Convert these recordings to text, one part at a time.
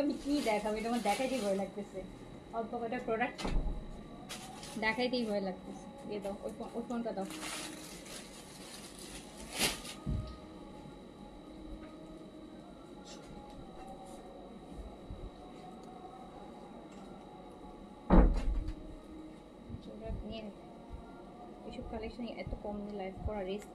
আমি কি দেখাবো, এটা আমার দেখাইতেই ভয় লাগতেছে। অল্প কটা প্রোডাক্ট দেখাইতেই ভয় লাগতেছে। দিয়ে দাও ওই ফোনটা দাও। এসব কালেকশন এত কম লাইভ করা রিস্ক।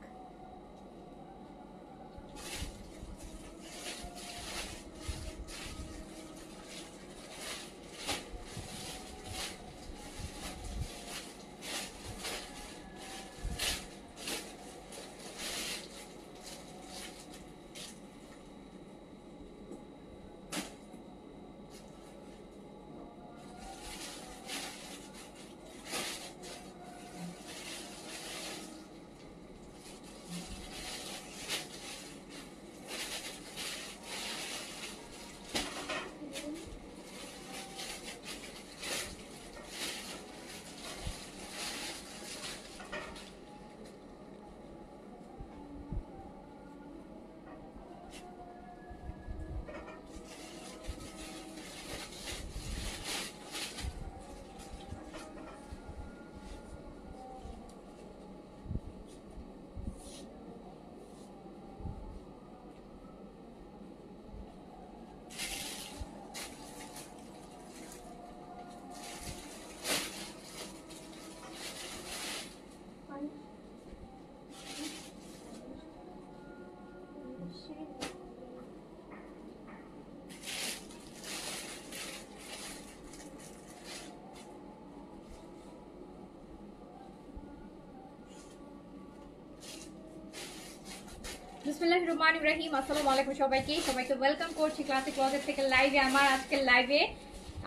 বিসমিল্লাহির রহমানির রহিম। আসসালামু আলাইকুম সবাইকে ওয়েলকাম করছি ক্লাসিক ক্লথের থেকে লাইভে। আমার আজকের লাইভে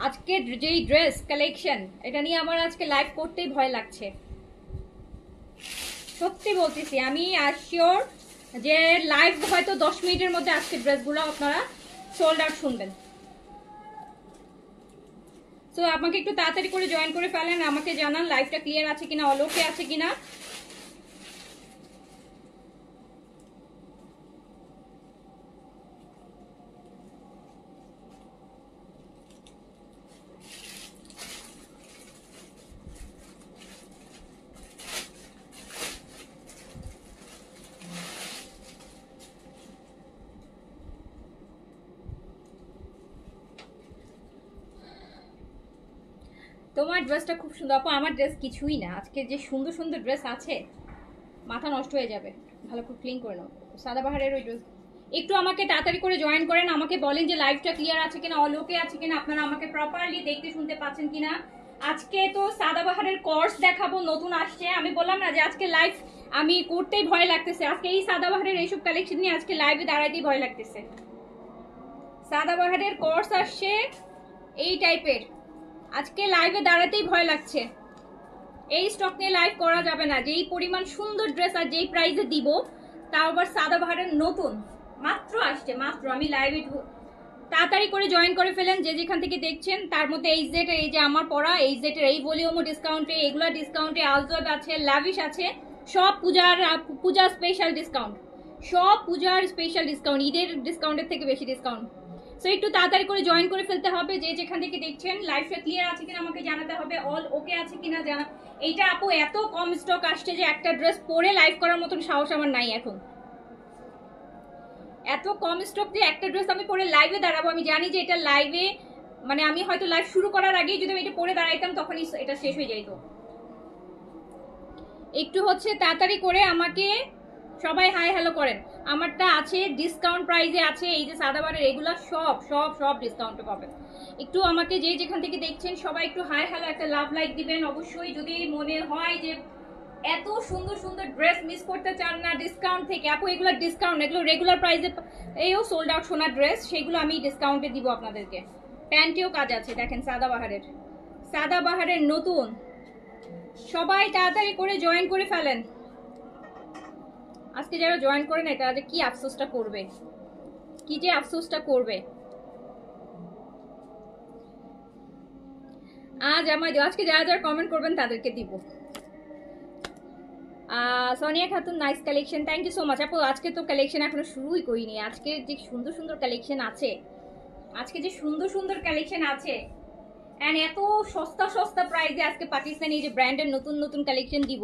আজকের যেই ড্রেস কালেকশন এটা নিয়ে আমার আজকে লাইভ করতেই ভয় লাগছে। সত্যি বলতেছি, আমি শিওর যে লাইভ হয়তো 10 মিনিটের মধ্যে আজকে ড্রেসগুলো আপনারা সোল্ড আউট শুনবেন। সো আমাকে একটু তাড়াতাড়ি করে জয়েন করে ফেলেন, আমাকে জানান লাইভটা ক্লিয়ার আছে কিনা, অলোকে আছে কিনা। তোমার ড্রেসটা খুব সুন্দর আপু। আমার ড্রেস কিছুই না, আজকে যে সুন্দর সুন্দর ড্রেস আছে মাথা নষ্ট হয়ে যাবে। ভালো করে ক্লিন করে নাও। সাদাবাহারের ওই ড্রেস একটু আমাকে তাড়াতাড়ি করে জয়েন করেন, আমাকে বলেন যে লাইভটা ক্লিয়ার আছে কিনা, অলোকে আছে কিনা, আপনারা আমাকে প্রপারলি দেখতে শুনতে পাচ্ছেন কিনা। আজকে তো সাদাবাহারের কোর্স দেখাবো, নতুন আসছে। আমি বললাম না যে আজকে লাইভ আমি করতেই ভয় লাগতেছে। আজকে এই সাদাবাহারের এইসব কালেকশন নিয়ে আজকে লাইভে দাঁড়াইতেই ভয় লাগতেছে। সাদাবাহারের কোর্স আসছে এই টাইপের, আজকে লাইভে দাঁড়াতেই ভয় লাগছে। এই স্টক নিয়ে লাইভ করা যাবে না, যেই পরিমাণ সুন্দর ড্রেস আর যেই প্রাইসে দিব, তাও আবার সাদাবাহারের নতুন মাত্র আসছে মাত্র। আমি লাইভে তাড়াতাড়ি করে জয়েন করে ফেলেন যে যেখান থেকে দেখছেন। তার মধ্যে এই জেড, এই যে আমার পরা এই জেটের এই ভলিউমও ডিসকাউন্টে, এগুলা ডিসকাউন্টে, আলজব আছে, লাভিশ আছে, সব পূজার স্পেশাল ডিসকাউন্ট, সব পূজার স্পেশাল ডিসকাউন্ট, ঈদের ডিসকাউন্টের থেকে বেশি ডিসকাউন্ট। সো একটু তাড়াতাড়ি করে জয়েন করে ফেলতে হবে যে যেখান থেকে দেখছেন। লাইভটা ক্লিয়ার আছে কিনা আমাকে জানাতে হবে, অল ওকে আছে কিনা জানা। এইটা আপু এত কম স্টক আসছে যে একটা ড্রেস পরে লাইভ করার মতন সাহস আমার নাই এখন। এত কম স্টক যে একটা ড্রেস আমি পরে লাইভে দাঁড়াবো। আমি জানি যে এটা লাইভে মানে আমি হয়তো লাইভ শুরু করার আগেই যদি আমি এটা পরে দাঁড়াইতাম তখনই এটা শেষ হয়ে যেত। একটু হচ্ছে তাড়াতাড়ি করে আমাকে সবাই হাই হ্যালো করেন। আমারটা আছে ডিসকাউন্ট প্রাইসে আছে, এই যে সাদাবারের এগুলা সব সব সব ডিসকাউন্টে পাবেন। একটু আমাকে যে যেখান থেকে দেখছেন সবাই একটু হাই হ্যালো একটা লাভ লাইক দিবেন অবশ্যই। যদি মনে হয় যে এত সুন্দর সুন্দর ড্রেস মিস করতে চান না ডিসকাউন্ট থেকে, আপু এগুলো ডিসকাউন্ট, এগুলো রেগুলার প্রাইসে এইও সোল্ড আউট সোনার ড্রেস, সেগুলো আমি ডিসকাউন্টে দিব আপনাদেরকে। প্যান্টেও কাজ আছে দেখেন, সাদাবাহারের নতুন। সবাই তাড়াতাড়ি করে জয়েন করে ফেলেন। আজকে যারা জয়েন করে নাই তারা যে কি আফসোসটা করবে, কি যে আফসোসটা করবে। আজ আমার আজকে যারা যারা কমেন্ট করবেন তাদেরকে দিব। Sonia Khatun nice collection, thank you so much আপু। আজকে তো কালেকশন এখনো শুরুই করিনি, আজকে যে সুন্দর সুন্দর কালেকশন আছে আজকে যে সুন্দর সুন্দর কালেকশন আছে, এন্ড এত সস্তা সস্তা প্রাইসে আজকে পাকিস্তানি এই যে ব্র্যান্ডের নতুন নতুন কালেকশন দিব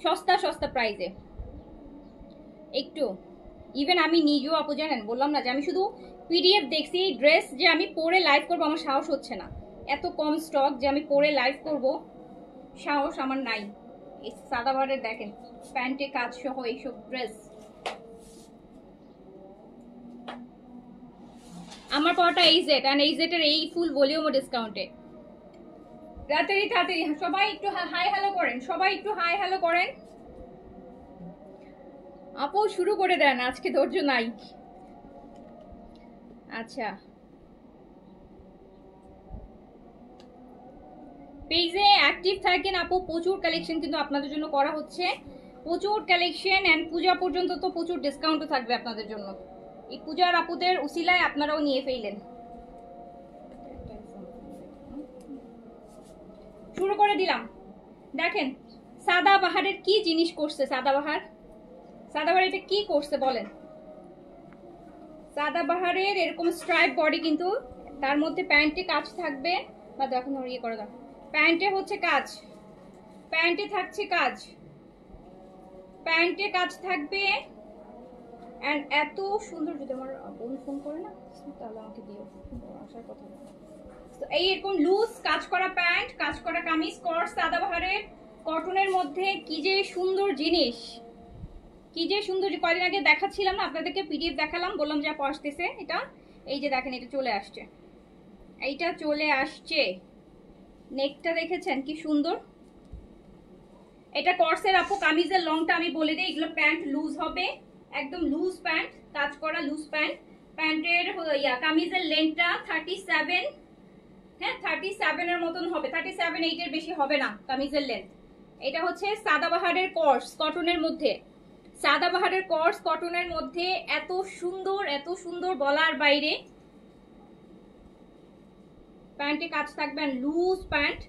সস্তা সস্তা প্রাইসে। একটু ইভেন আমি নিজেও আপু জানেন বললাম না যে আমি শুধু পিডিএফ দেখছি, ড্রেস যে আমি পরে লাইভ করবো আমার সাহস হচ্ছে না, এত কম স্টক যে আমি পরে লাইভ করব সাহস আমার নাই। এই সাদাবারের দেখেন প্যান্টে কাজ সহ এইসব ড্রেস আমার পড়াটা এইজ এন্ড এইজ এর এই ফুল ভলিউম ও ডিসকাউন্টে। তাড়াতাড়ি তাড়াতাড়ি সবাই একটু হাই হ্যালো করেন, সবাই একটু হাই হ্যালো করেন। আপু শুরু করে দেন, আজকে ধৈর্য নাই। আচ্ছা পেজে অ্যাক্টিভ থাকেন আপু, প্রচুর কালেকশন কিন্তু আপনাদের জন্য করা হচ্ছে, প্রচুর কালেকশন এন্ড পূজা পর্যন্ত তো প্রচুর ডিসকাউন্টও থাকবে আপনাদের জন্য। এই পূজার আপুদের উসিলায় আপনারাও নিয়ে ফেললেন। শুরু করে দিলাম। দেখেন সাদাবাহারের কি জিনিস করছে, সাদাবাহার এটা কি করছে বলেন। সাদাবাহারের এরকম স্ট্রাইপ বডি, কিন্তু তার মধ্যে প্যান্টে কাজ থাকবে, বা দেখুন ইয়ে করে দাও, প্যান্টে হচ্ছে কাজ, প্যান্টে থাকছে কাজ, প্যান্টে কাজ থাকবে এন্ড এত সুন্দর। যদি আমার বোন ফোন করে না তাহলে আমাকে দিও, আসার কথা। তো এই এরকম লুজ কাজ করা প্যান্ট, কাজ করা কামিজ, স্কর্ট, সাদাবাহারের কটনের মধ্যে কি যে সুন্দর জিনিস, কি যে সুন্দর। কয়দিন আগে দেখাচ্ছিলাম না আপনাদেরকে, পিডিএফ দেখালাম, বললাম যে আপু আসতেছে। এটা এই যে দেখেন এটা চলে আসছে, এইটা চলে আসছে। নেকটা দেখেছেন কি সুন্দর, এটা কর্সের আপু কামিজের লংটা আমি বলে দিই, এগুলো প্যান্ট লুজ হবে, একদম লুজ প্যান্ট, কাজ করা লুজ প্যান্ট। প্যান্টের কামিজের লেন্থটা 37, হ্যাঁ 37 এর মতন হবে, 37-8 এর বেশি হবে না কামিজের লেন্থ। এটা হচ্ছে সাদাবাহারের কর্স কটনের মধ্যে, সাদাবাহারের কর্স কটনের মধ্যে এত সুন্দর বলার বাইরে। প্যান্টে কাজ থাকবে লুজ প্যান্ট।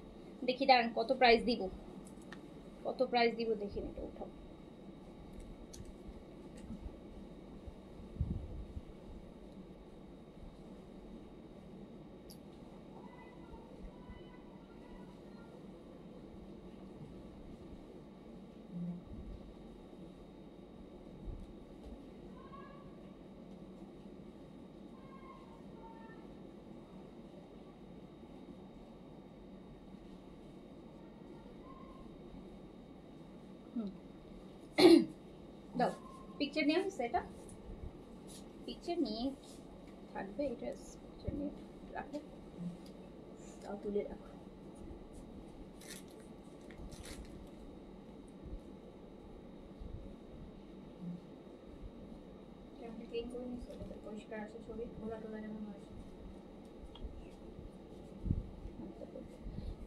দেখি দাঁড়ান কত প্রাইস দিব, কত প্রাইস দিব দেখি, এটা উঠাও। দাও পিকচার নিয়ে আসছে, এটা পিকচার নিয়ে থাকবে, এটা পিকচার নিয়ে রাখো, তাও তুলে রাখো। পরিষ্কার আছে ছবি, খোলা টোলা যেমন হয়।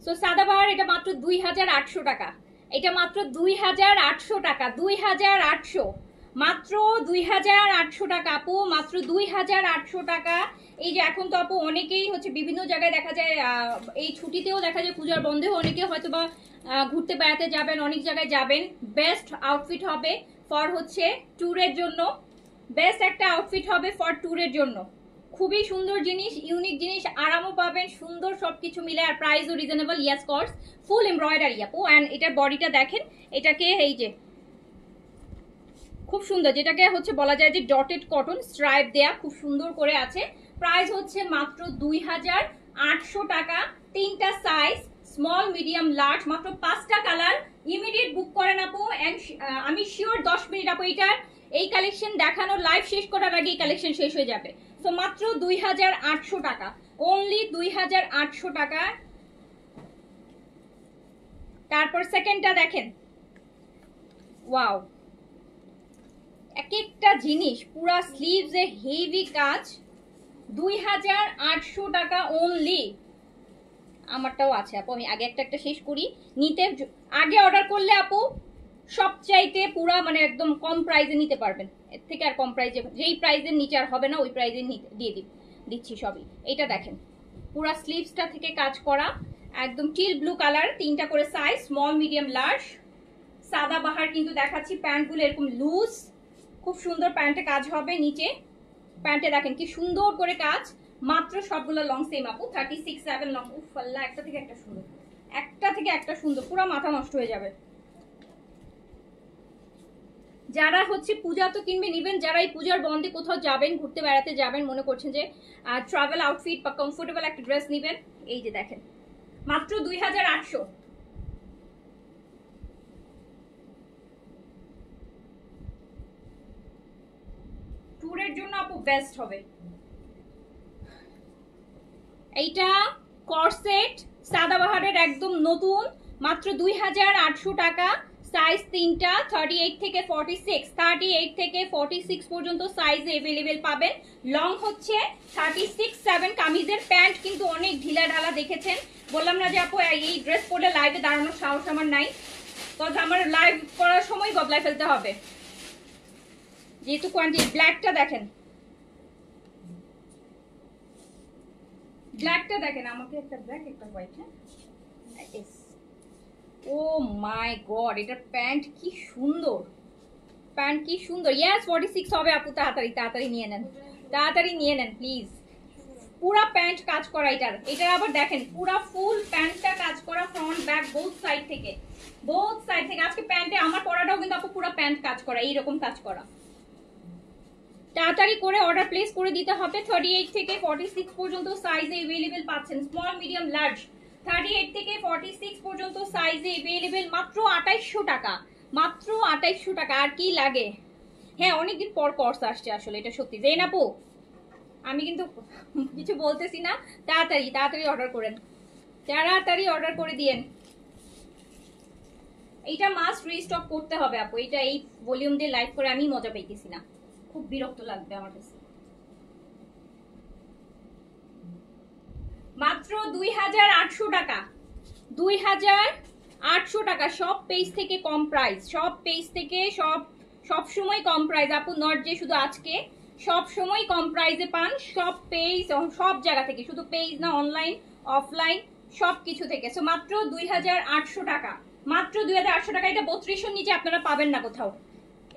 সো সাদাবাহার এটা মাত্র 2800 টাকা, এটা মাত্র 2800 টাকা, 2800, মাত্র 2800 টাকা আপু, মাত্র 2800 টাকা। এই যে এখন তো আপু অনেকেই হচ্ছে বিভিন্ন জায়গায় দেখা যায়, এই ছুটিতেও দেখা যায়, পূজার বন্ধেও অনেকে হয়তো বা ঘুরতে বেড়াতে যাবেন, অনেক জায়গায় যাবেন। বেস্ট আউটফিট হবে ফর হচ্ছে ট্যুরের জন্য, বেস্ট একটা আউটফিট হবে ফর ট্যুরের জন্য। খুবই সুন্দর জিনিস, ইউনিক জিনিস, আরামও পাবেন, সুন্দর সবকিছু মিলে, আর প্রাইসও রিজনেবল। ইয়াস কর্স ফুল এমব্রয়ডারি আপু, এন্ড এটার বডিটা দেখেন, এটাকে এই যে খুব সুন্দর, যেটাকে হচ্ছে বলা যায় যে ডটেড কটন স্ট্রাইপ দেয়া, খুব সুন্দর করে আছে। প্রাইস হচ্ছে মাত্র 2800 টাকা, 3টা সাইজ, স্মল মিডিয়াম লার্জ, মাত্র 5টা কালার। ইমিডিয়েট বুক করেন আপু, এন্ড আমি শিওর 10 মিনিট আপু এটার এই কালেকশন দেখানো লাইভ শেষ করার আগে এই কালেকশন শেষ হয়ে যাবে। তো মাত্র 2800 টাকা, অনলি 2800 টাকা। তারপর সেকেন্ডটা দেখেন, ওয়াও, এক একটা জিনিস পুরা স্লিভসে হেভি কাজ, 2800 টাকা অনলি। আমারটাও আছে আপু, আমি আগে একটা শেষ করি। নিতে আগে অর্ডার করলে আপু সবচাইতে পুরা মানে একদম কম প্রাইসে নিতে পারবেন, এর থেকে আর কম প্রাইসে, যেই প্রাইসের নিচে আর হবে না ওই প্রাইসে দিয়ে দিচ্ছি সবই। এটা দেখেন পুরা স্লিভসটা থেকে কাজ করা, একদম টিল ব্লু কালার, 3টা করে size, small medium large. Sadabahar কিন্তু দেখাচ্ছি, প্যান্টগুলো এরকম লুজ, খুব সুন্দর প্যান্টে কাজ হবে নিচে। প্যান্টে দেখেন কি সুন্দর করে কাজ, মাত্র সবগুলো লং সেম আপু 36-7 লং। উফ আল্লাহ, একটা থেকে একটা সুন্দর, একটা থেকে একটা সুন্দর, পুরো মাথা নষ্ট হয়ে যাবে। যারা হচ্ছে পূজা তো কিনবেন, ইভেন যারা এই পূজার বন্ধে কোথাও যাবেন, ঘুরতে বেড়াতে যাবেন, মনে করছেন যে ট্রাভেল আউটফিট বা কমফোর্টেবল একটা ড্রেস নেবেন, এই যে দেখেন মাত্র 2800। ট্যুরের জন্য আপু বেস্ট হবে এইটা। কর্সেট সাদাবাহারের একদম নতুন, মাত্র 2800 টাকা। সাইজ তিনটা, 38 থেকে 46, 38 থেকে 46 পর্যন্ত সাইজ अवेलेबल পাবেন। লং হচ্ছে 36-7। কামিজের প্যান্ট কিন্তু অনেক ঢিলা ঢালা দেখেছেন, বললাম না যে আপু এই ড্রেস পরে লাইভে দাঁড়ানোর সাহস আমার নাই, কজ আমার লাইভ করার সময় বদলায় ফেলতে হবে যেহেতু কোয়ান্টিটি। ব্ল্যাকটা দেখেন, ব্ল্যাকটা দেখেন, আমাকে একটা ব্ল্যাক একটা হোয়াইট। হ্যাঁ, ও মাই গড, এটার প্যান্ট কি সুন্দর, প্যান্ট কি সুন্দর। ইয়েস 46 হবে আপু, তাড়াতাড়ি তাড়াতাড়ি নিয়ে নেন, তাড়াতাড়ি নিয়ে নেন প্লিজ। পুরা প্যান্ট কাজ করা এটার, এটার আবার দেখেন পুরা ফুল প্যান্টটা কাজ করা, ফ্রন্ট ব্যাক বোথ সাইড থেকে, বোথ সাইড থেকে। আজকে প্যান্টে আমার পরাটাও কিন্তু আপু পুরা প্যান্ট কাজ করা, এইরকম কাজ করা। তাড়াতাড়ি করে অর্ডার প্লেস করে দিতে হবে। 38 থেকে 46 পর্যন্ত সাইজে अवेलेबल পাচ্ছেন, স্মল মিডিয়াম লার্জ। 38 থেকে 46 পর্যন্ত সাইজে अवेलेबल, মাত্র 2800 টাকা, মাত্র 2800 টাকা। আর কি লাগে? হ্যাঁ, অনেকদিন পর কোর্স আসছে আসলে, এটা সত্যি। জেন আপু, আমি কিন্তু কিছু বলতেছি না, তাড়াতাড়ি তাড়াতাড়ি অর্ডার করেন, তাড়াতাড়ি অর্ডার করে দিয়েন। এইটা মাস্ট রিস্টক করতে হবে আপু, এটা এই ভলিউম দিয়ে লাইভ করে আমি মজা পাইতেছি না, খুব বিরক্ত লাগবে আমার কাছে। মাত্র 2800 টাকা, 2800 টাকা। সব পেজ থেকে কম প্রাইস, সব পেজ থেকে, সব সময় কম প্রাইস আপু, নট যে শুধু আজকে, সব সময় কম প্রাইসে পান। সব পেজ, সব জায়গা থেকে, শুধু পেজ না, অনলাইন অফলাইন সব কিছু থেকে। সো মাত্র 2800 টাকা, মাত্র 2800 টাকা। এটা 3200 নিচে আপনারা পাবেন না কোথাও।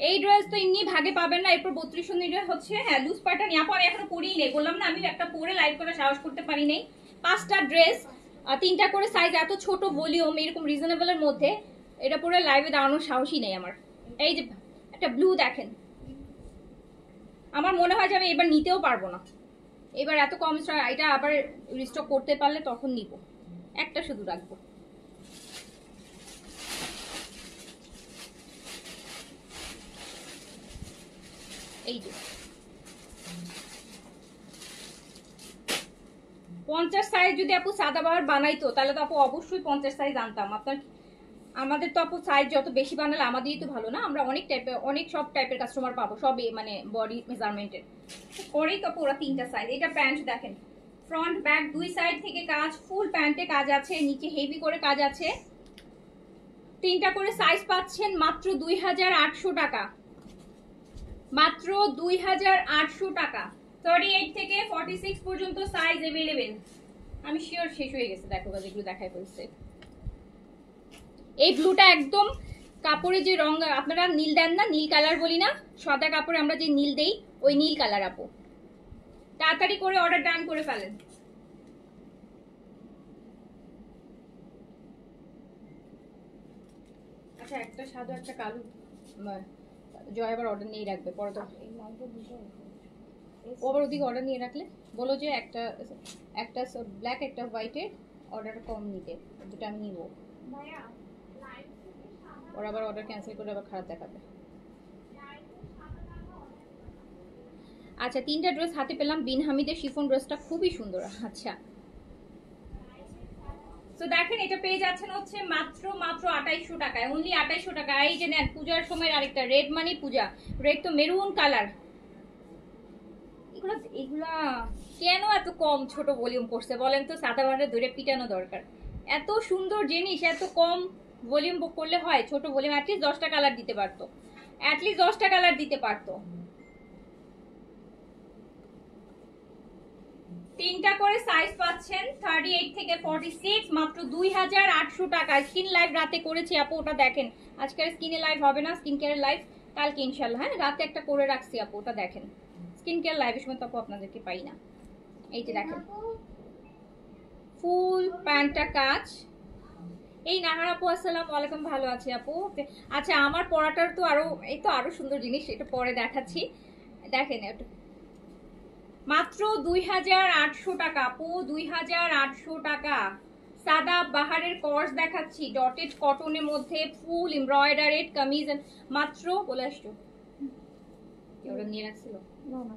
এই ড্রেস তো এমনি ভাগে পাবেন না। এরপর 3200 নিলে হচ্ছে, হ্যাঁ লুজ পাটা নিয়ে আপু আমি এখনো পরিই নেই, বললাম না আমি একটা পরে লাইভ করে সাহস করতে পারি নাই। 5টা ড্রেস, 3টা করে সাইজ, এত ছোট ভলিউম, এরকম রিজনেবলের মধ্যে এটা পরে লাইভে দাঁড়ানোর সাহসই নেই আমার। এই যে একটা ব্লু দেখেন, আমার মনে হয় যে আমি এবার নিতেও পারবো না, এবার এত কম স্টক। এটা আবার রিস্টক করতে পারলে তখন নিব, একটা শুধু রাখবো। এই যে 50 সাইজ যদি আপু সাদাবাহার বানাইতো তাহলে তো আপু অবশ্যই 50 সাইজ আনতাম। আপনার আমাদের তো আপু সাইজ যত বেশি বানালে আমাদেরই তো ভালো না, আমরা অনেক টাইপের, অনেক সব টাইপের কাস্টমার পাবো, সব মানে বডি মেজারমেন্টের করেই তো পুরো 3টা সাইজ। এটা প্যান্ট দেখেন, ফ্রন্ট ব্যাক দুই সাইড থেকে কাজ, ফুল প্যান্টে কাজ আছে, নিচে হেভি করে কাজ আছে। 3টা করে সাইজ পাচ্ছেন মাত্র 2800 টাকা, মাত্র 2800 টাকা। 38 থেকে 46 পর্যন্ত সাইজ अवेलेबल। আমি শিওর শেষ হয়ে গেছে, দেখো যেগুলো দেখাই বলছে। এই ব্লুটা একদম কাপড়ে যে রং আপনারা নীল দেন না, নীল কালার বলি না, সাদা কাপড়ে আমরা যে নীল দেই, ওই নীল কালার আপু। তাড়াতাড়ি করে অর্ডার ডান করে ফেলেন। আচ্ছা, একটা সাদা একটা কালো, জয় আবার অর্ডার নিয়ে রাখবে পরে তো, ও আবার ওদিকে অর্ডার নিয়ে রাখলে বলো যে একটা একটা ব্ল্যাক একটা হোয়াইটের অর্ডার কম নিতে, দুটো আমি নিব, ওরা আবার অর্ডার ক্যান্সেল করে আবার খারাপ দেখাবে। আচ্ছা, 3টা ড্রেস হাতে পেলাম। বিন হামিদের শিফন ড্রেসটা খুবই সুন্দর। আচ্ছা, তো দেখেন এটা পেয়ে যাচ্ছেন হচ্ছে মাত্র 2800 টাকায়, অনলি 2800 টাকা। এই যে নেন, পূজার সময় আরেকটা রেড, মানে পূজা রেড তো মেরুন কালার। এগুলা কেন এত কম ছোট ভলিউম করছে বলেন তো? সাদাবাহারে ধরে পিটানো দরকার। এত সুন্দর জিনিস এত কম ভলিউম করলে হয়? ছোট ভলিউম অ্যাটলিস্ট 10টা কালার দিতে পারতো, অ্যাটলিস্ট 10টা কালার দিতে পারতো। 3টা করে সাইজ পাচ্ছেন, 38 থেকে 46, মাত্র 2800 টাকা। স্কিন লাইভ রাতে করেছি আপু, ওটা দেখেন। আজকের স্কিনে লাইভ হবে না, স্কিন কেয়ারের লাইভ কালকে ইনশাল্লাহ। হ্যাঁ, রাতে একটা করে রাখছি আপু, ওটা দেখেন। স্কিন কেয়ার লাইভের সময় তো আপু আপনাদেরকে পাই না। এই যে দেখেন ফুল প্যান্টটা কাজ। এই নাহার আপু আসসালামু আলাইকুম, ভালো আছি আপু। আচ্ছা আমার পরাটার তো আরো, এই তো আরো সুন্দর জিনিস, এটা পরে দেখাচ্ছি। দেখেন এটা মাত্র 2800 টাকা আপু, 2800 টাকা। সাদা বাহারের কর্স দেখাচ্ছি, ডটেড কটনের মধ্যে ফুল এমব্রয়ডারিড কামিজ, মাত্র বলে আসছো ওরা নিয়ে রাখছিল না না।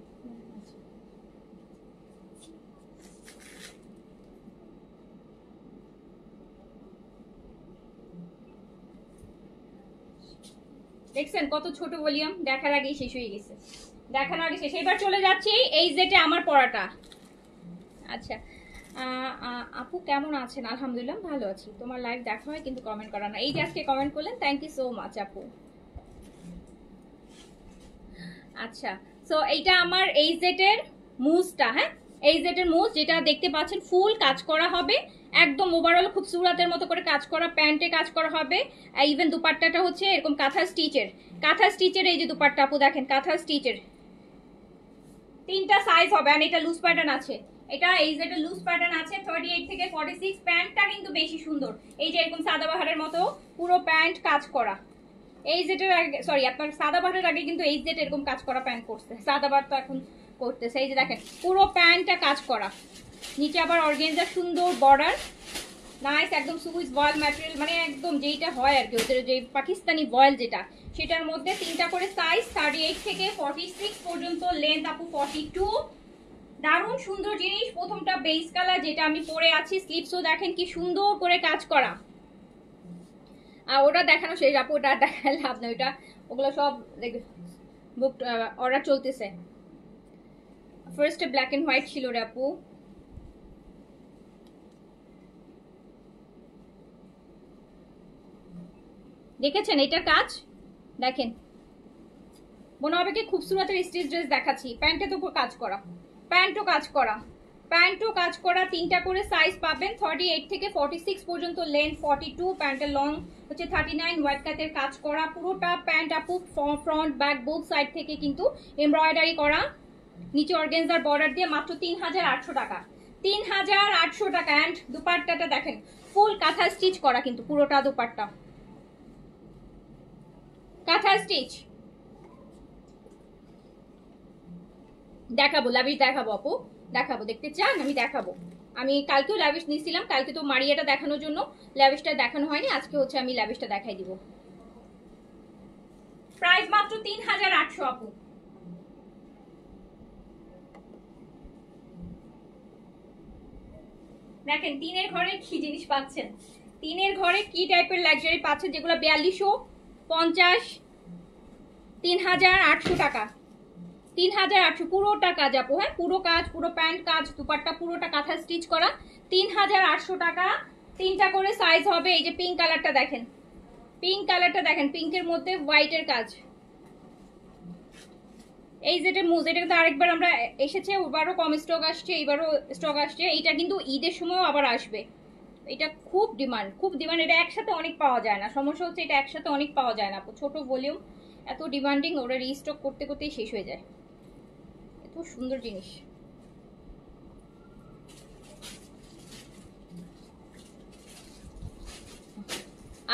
দেখছেন কত ছোট ভলিউম, দেখার আগেই শেষ হয়ে গেছে, দেখার আগে শেষ। এবার চলে যাচ্ছি এই যেটা আমার পড়াটা। আচ্ছা আপু কেমন আছেন? আলহামদুলিল্লাহ ভালো আছি। তোমার লাইভ দেখা হয় কিন্তু কমেন্ট করা না। এই যে আজকে কমেন্ট করলেন, থ্যাংক ইউ সো মাচ আপু। আচ্ছা সো এইটা আমার এই জেটের মুজটা, হ্যাঁ এই জেটের মুজ যেটা দেখতে পাচ্ছেন ফুল কাজ করা হবে, একদম ওভারঅল খুব সুরাতের মতো করে কাজ করা, প্যান্টে কাজ করা হবে। ইভেন দুপাট্টাটা হচ্ছে এরকম কাঁথা স্টিচের, কাঁথা স্টিচের। এই যে দুপাট্টা আপু দেখেন কাঁথা স্টিচের, 3টা সাইজ হবে। আর এটা লুজ প্যাটার্ন আছে, এটা এই যেটা লুজ প্যাটার্ন আছে 38 থেকে 46। প্যান্টটা কিন্তু বেশি সুন্দর, এই যে এরকম সাদাবাহারের মতো পুরো প্যান্ট কাজ করা। এই যেটার আগে সরি আপনার সাদাবাহারের আগে কিন্তু এই যেটা এরকম কাজ করা প্যান্ট করছে, সাদাবাহার তো এখন করতেছে। এই যে দেখেন পুরো প্যান্টটা কাজ করা, নিচে আবার অর্গানজা সুন্দর বর্ডার, নাইস একদম সুইস ভয়েল ম্যাটেরিয়াল, মানে একদম যেইটা হয় আর কি ওদের যে পাকিস্তানি ভয়েল যেটা, সেটার মধ্যে 3টা করে সাইজ, 38 থেকে 46 পর্যন্ত লেন্থ আপু 42। দারুণ সুন্দর জিনিস। প্রথমটা বেস কালার যেটা আমি পরে আছি, স্লিপসও দেখেন কি সুন্দর করে কাজ করা। আর ওটা দেখানো শেষ আপু, ওটা দেখালে লাভ না, ওইটা ওগুলো সব বুক অর্ডার চলতেছে। ফার্স্টে ব্ল্যাক এন্ড হোয়াইট ছিল রে আপু। দেখেছেন এটার কাজ দেখেন, মনে হবে কি খুবসুরতের স্টিচ ড্রেস দেখাচ্ছি। প্যান্টের উপর কাজ করা, প্যান্টও কাজ করা, প্যান্টও কাজ করা। 3টা করে সাইজ পাবেন, 38 থেকে 46 পর্যন্ত লেন্থ 42। প্যান্টের লং হচ্ছে 39, হোয়াইট কাটের কাজ করা পুরোটা প্যান্ট আপু, ফ্রন্ট ব্যাক বোথ সাইড থেকে কিন্তু এমব্রয়ডারি করা, নিচে অর্গানজার বর্ডার দিয়ে। মাত্র 3800 টাকা, 3800 টাকা। অ্যান্ড দুপাট্টাটা দেখেন ফুল কাঁথা স্টিচ করা, কিন্তু পুরোটা দুপাট্টা কাঁথা স্টিচ। দেখাবো লাভিশ, দেখাবো আপু, দেখাবো, দেখতে চান আমি দেখাবো। আমি কালকেও লাভিশ নিয়েছিলাম, কালকে তো মারিয়াটা দেখানোর জন্য লাভিশটা দেখানো হয়নি, আজকে হচ্ছে আমি লাভিশটা দেখাই দিব। প্রাইস মাত্র 3800 আপু। দেখেন তিনের ঘরে কি জিনিস পাচ্ছেন, তিনের ঘরে কি টাইপের লাক্সারি পাচ্ছেন, যেগুলো 4250, 3800 টাকা, 3800 পুরোটা কাজ আপু, হ্যাঁ পুরো কাজ, পুরো প্যান্ট কাজ, দুপাট্টা পুরোটা কাঁথা স্টিচ করা, 3800 টাকা। 3টা করে সাইজ হবে। এই যে পিঙ্ক কালারটা দেখেন, পিঙ্ক কালারটা দেখেন, পিঙ্কের মধ্যে হোয়াইটের কাজ। এই যেটা মুজ, এটা কিন্তু আরেকবার আমরা এসেছে, ওবারও কম স্টক আসছে, এইবারও স্টক আসছে। এইটা কিন্তু ঈদের সময়ও আবার আসবে, এটা খুব ডিমান্ড, খুব ডিমান্ড। এটা একসাথে অনেক পাওয়া যায় না, সমস্যা হচ্ছে এটা একসাথে অনেক পাওয়া যায় না, ছোট ভলিউম, এত ডিমান্ডিং, ওরা রিস্টক করতে করতেই শেষ হয়ে যায়। এত সুন্দর জিনিস।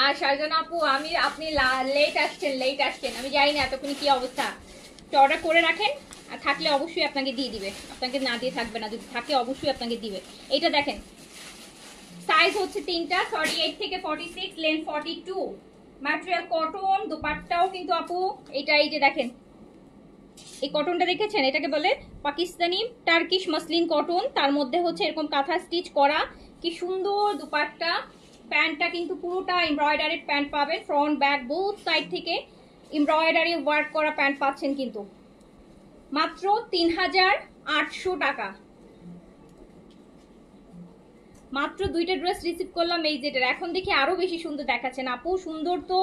আর শাহজান আপু আপনি লেট আসছেন, আমি জানি না এতক্ষণ কি অবস্থা। অর্ডার করে রাখেন, আর থাকলে অবশ্যই আপনাকে দিয়ে দিবে, আপনাকে না দিয়ে থাকবে না, যদি থাকে অবশ্যই আপনাকে দিবে। এটা দেখেন সাইজ হচ্ছে 3টা, 38 থেকে 46, লেন্থ 42। ম্যাটেরিয়াল কটন, দোপাট্টাও কিন্তু আপু এটা, এই যে দেখেন এই কটনটা দেখেছেন, এটাকে বলে পাকিস্তানি টার্কিশ মাসলিন কটন, তার মধ্যে হচ্ছে এরকম কাঁথা স্টিচ করা, কি সুন্দর দুপাট্টা। প্যান্টটা কিন্তু পুরোটা এমব্রয়ডারিড প্যান্ট পাবেন, ফ্রন্ট ব্যাক বোথ সাইড থেকে এমব্রয়ডারি ওয়ার্ক করা প্যান্ট পাচ্ছেন কিন্তু মাত্র 3800 টাকা। মাত্র 2টা ড্রেস রিসিভ করলাম এই যেটার, এখন দেখি আরো বেশি সুন্দর দেখাচ্ছেন আপু। সুন্দর তো,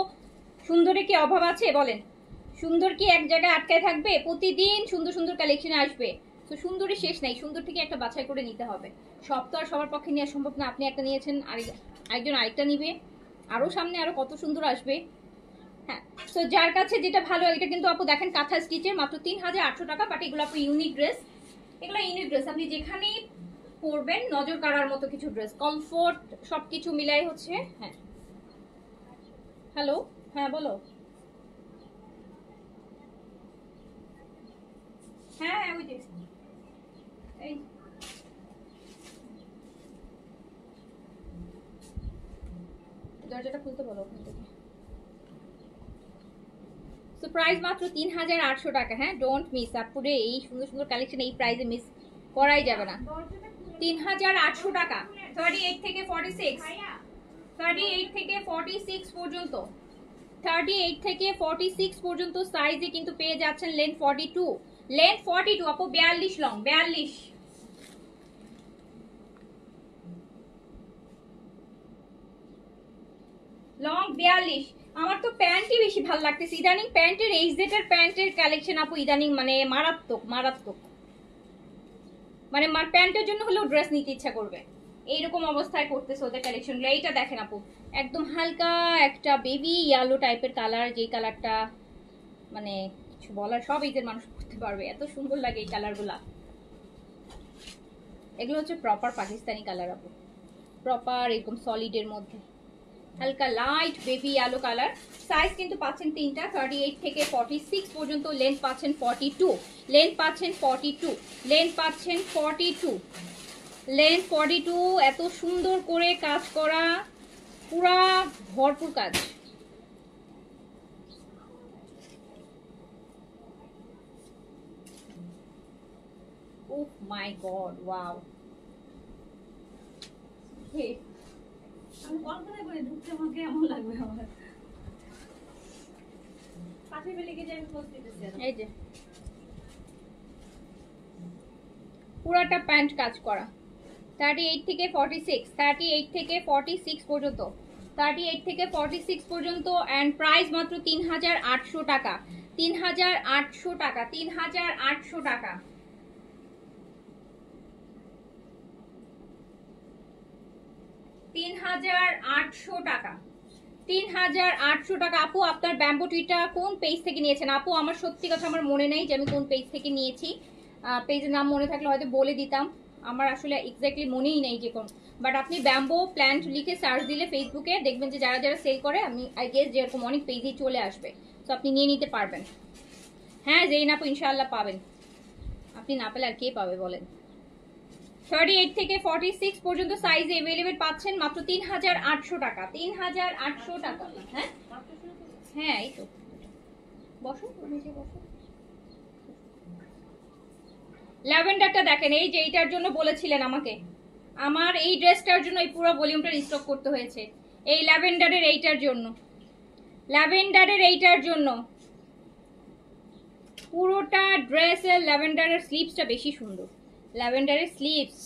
সুন্দরে কি অভাব আছে বলেন? সুন্দর কি এক জায়গায় আটকায় থাকবে? প্রতিদিন সুন্দর সুন্দর কালেকশন আসবে, তো সুন্দরের শেষ নাই। সুন্দর থেকে একটা বাছাই করে নিতে হবে, সব তো আর সবার পক্ষে নেওয়া সম্ভব না। আপনি একটা নিয়েছেন, আরেকজন আরেকটা নিবে, আরো সামনে আরো কত সুন্দর আসবে। হ্যাঁ তো যার কাছে যেটা ভালো, এটা কিন্তু আপু দেখেন কাঁথা স্টিচের, মাত্র 3800 টাকা। বাট এগুলো আপু ইউনিক ড্রেস, এগুলো ইউনিক ড্রেস, আপনি যেখানেই পরবেন, নজর কাড়ার মতো কিছু ড্রেস, কমফোর্ট সবকিছু মিলাই হচ্ছে। হ্যাঁ হ্যালো, হ্যাঁ বলো। হ্যাঁ হ্যাঁ ওই যে এই দরজাটা খুলতে বলো ওখান থেকে। সো প্রাইস মাত্র 3800 টাকা। হ্যাঁ ডোন্ট মিস আপুরে, এই সুন্দর সুন্দর কালেকশন এই প্রাইসে মিস করাই যাবে না। 3800 টাকা, 38 থেকে 46, 38 থেকে 46 পর্যন্ত, 38 থেকে 46 পর্যন্ত সাইজে কিন্তু পেয়ে যাচ্ছেন। লেন্থ 42, লেন্থ 42 আপু, 42 লং, 42 লং, 42। আমার তো প্যান্টই বেশি ভালো লাগতেছে ইদানিং, প্যান্টের এইচজেটার প্যান্টের কালেকশন আপু ইদানিং মানে মারাত্মক মারাত্মক, মানে প্যান্টের জন্য হলেও ড্রেস নিতে ইচ্ছা করবে, এইরকম অবস্থায় করতেছে ওদের কালেকশনগুলো। এইটা দেখেন আপু, একদম হালকা একটা বেবি ইয়েলো টাইপের কালার, যেই কালারটা মানে কিছু বলার, সব এইজের মানুষ করতে পারবে, এত সুন্দর লাগে এই কালারগুলা। এগুলো হচ্ছে প্রপার পাকিস্তানি কালার আপু, প্রপার এরকম সলিডের মধ্যে হালকা light baby yellow colour. Size কিন্তু পাচ্ছেন তিনটা, 38 থেকে 46 পর্যন্ত। লেন্থ পাচ্ছেন 42, লেন্থ পাচ্ছেন 42, লেন্থ পাচ্ছেন 42, লেন্থ 42। এত সুন্দর করে কাজ করা, পুরা ভরপুর কাজ। ওহ মাই গড, ওয়াও। আমি কল্পনা করে ঢুকতে আমাকে এমন লাগবে আমার। পাশে ফেলে গিয়ে আমি পোস্ট দিতেছি। এই যে পুরাটা প্যান্ট কাজ করা, 38 থেকে 46, 38 থেকে 46 পর্যন্ত, 38 থেকে 46 পর্যন্ত। এন্ড প্রাইস মাত্র 3800 টাকা, 3800 টাকা, 3800 টাকা, 3800 টাকা, 3800 টাকা। আপু আপনার ব্যাম্বো ট্রিটা কোন পেজ থেকে নিয়েছেন? আপু আমার সত্যি কথা আমার মনে নেই যে আমি কোন পেজ থেকে নিয়েছি, পেজের নাম মনে থাকলে হয়তো বলে দিতাম, আমার আসলে এক্স্যাক্টলি মনেই নেই যে কোন। বাট আপনি ব্যাম্বো প্ল্যান্ট লিখে সার্চ দিলে ফেসবুকে দেখবেন যে যারা যারা সেল করে, আমি আই গেস যেরকম অনেক পেজেই চলে আসবে, তো আপনি নিয়ে নিতে পারবেন। হ্যাঁ যেইন আপু ইনশাআল্লাহ পাবেন, আপনি না পেলে আর কে পাবে বলেন। 38 থেকে 46 পর্যন্ত সাইজ अवेलेबल পাচ্ছেন মাত্র 3800 টাকা, 3800 টাকা। হ্যাঁ হ্যাঁ এই তো, বসো নিচে বসো। ল্যাভেন্ডারটা দেখেন, এই যে এইটার জন্য বলেছিলেন আমাকে, আমার এই ড্রেসটার জন্য এই পুরো ভলিউমটা রিস্টক করতে হয়েছে, এই ল্যাভেন্ডারের এইটার জন্য, ল্যাভেন্ডারের এইটার জন্য। পুরোটা ড্রেসের ল্যাভেন্ডারের স্লিভসটা বেশি সুন্দর, ল্যাভেন্ডারের স্লিভস।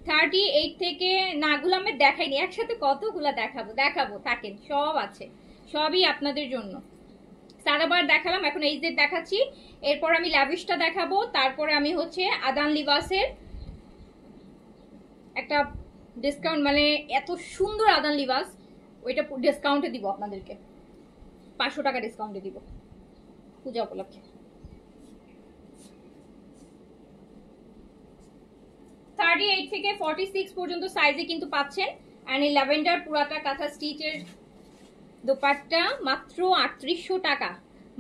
38 থেকে নাগুলো আমি দেখাইনি, একসাথে কতগুলা দেখাবো, দেখাবো থাকেন, সব আছে, সবই আপনাদের জন্য। সারাবার দেখালাম, এখন এই যে দেখাচ্ছি, এরপর আমি ল্যাভিশটা দেখাবো, তারপরে আমি হচ্ছে আদান লিবাসের একটা ডিসকাউন্ট, মানে এত সুন্দর আদান লিবাস, ওইটা ডিসকাউন্টে দিব আপনাদেরকে, 500 টাকা ডিসকাউন্টে দিব পূজা উপলক্ষে। 38 থেকে 46 পর্যন্ত সাইজে কিন্তু পাচ্ছেন। এন্ড এই ল্যাভেন্ডার পুরাটা কাঁথা স্টিচের দোপাট্টা মাত্র 3800 টাকা,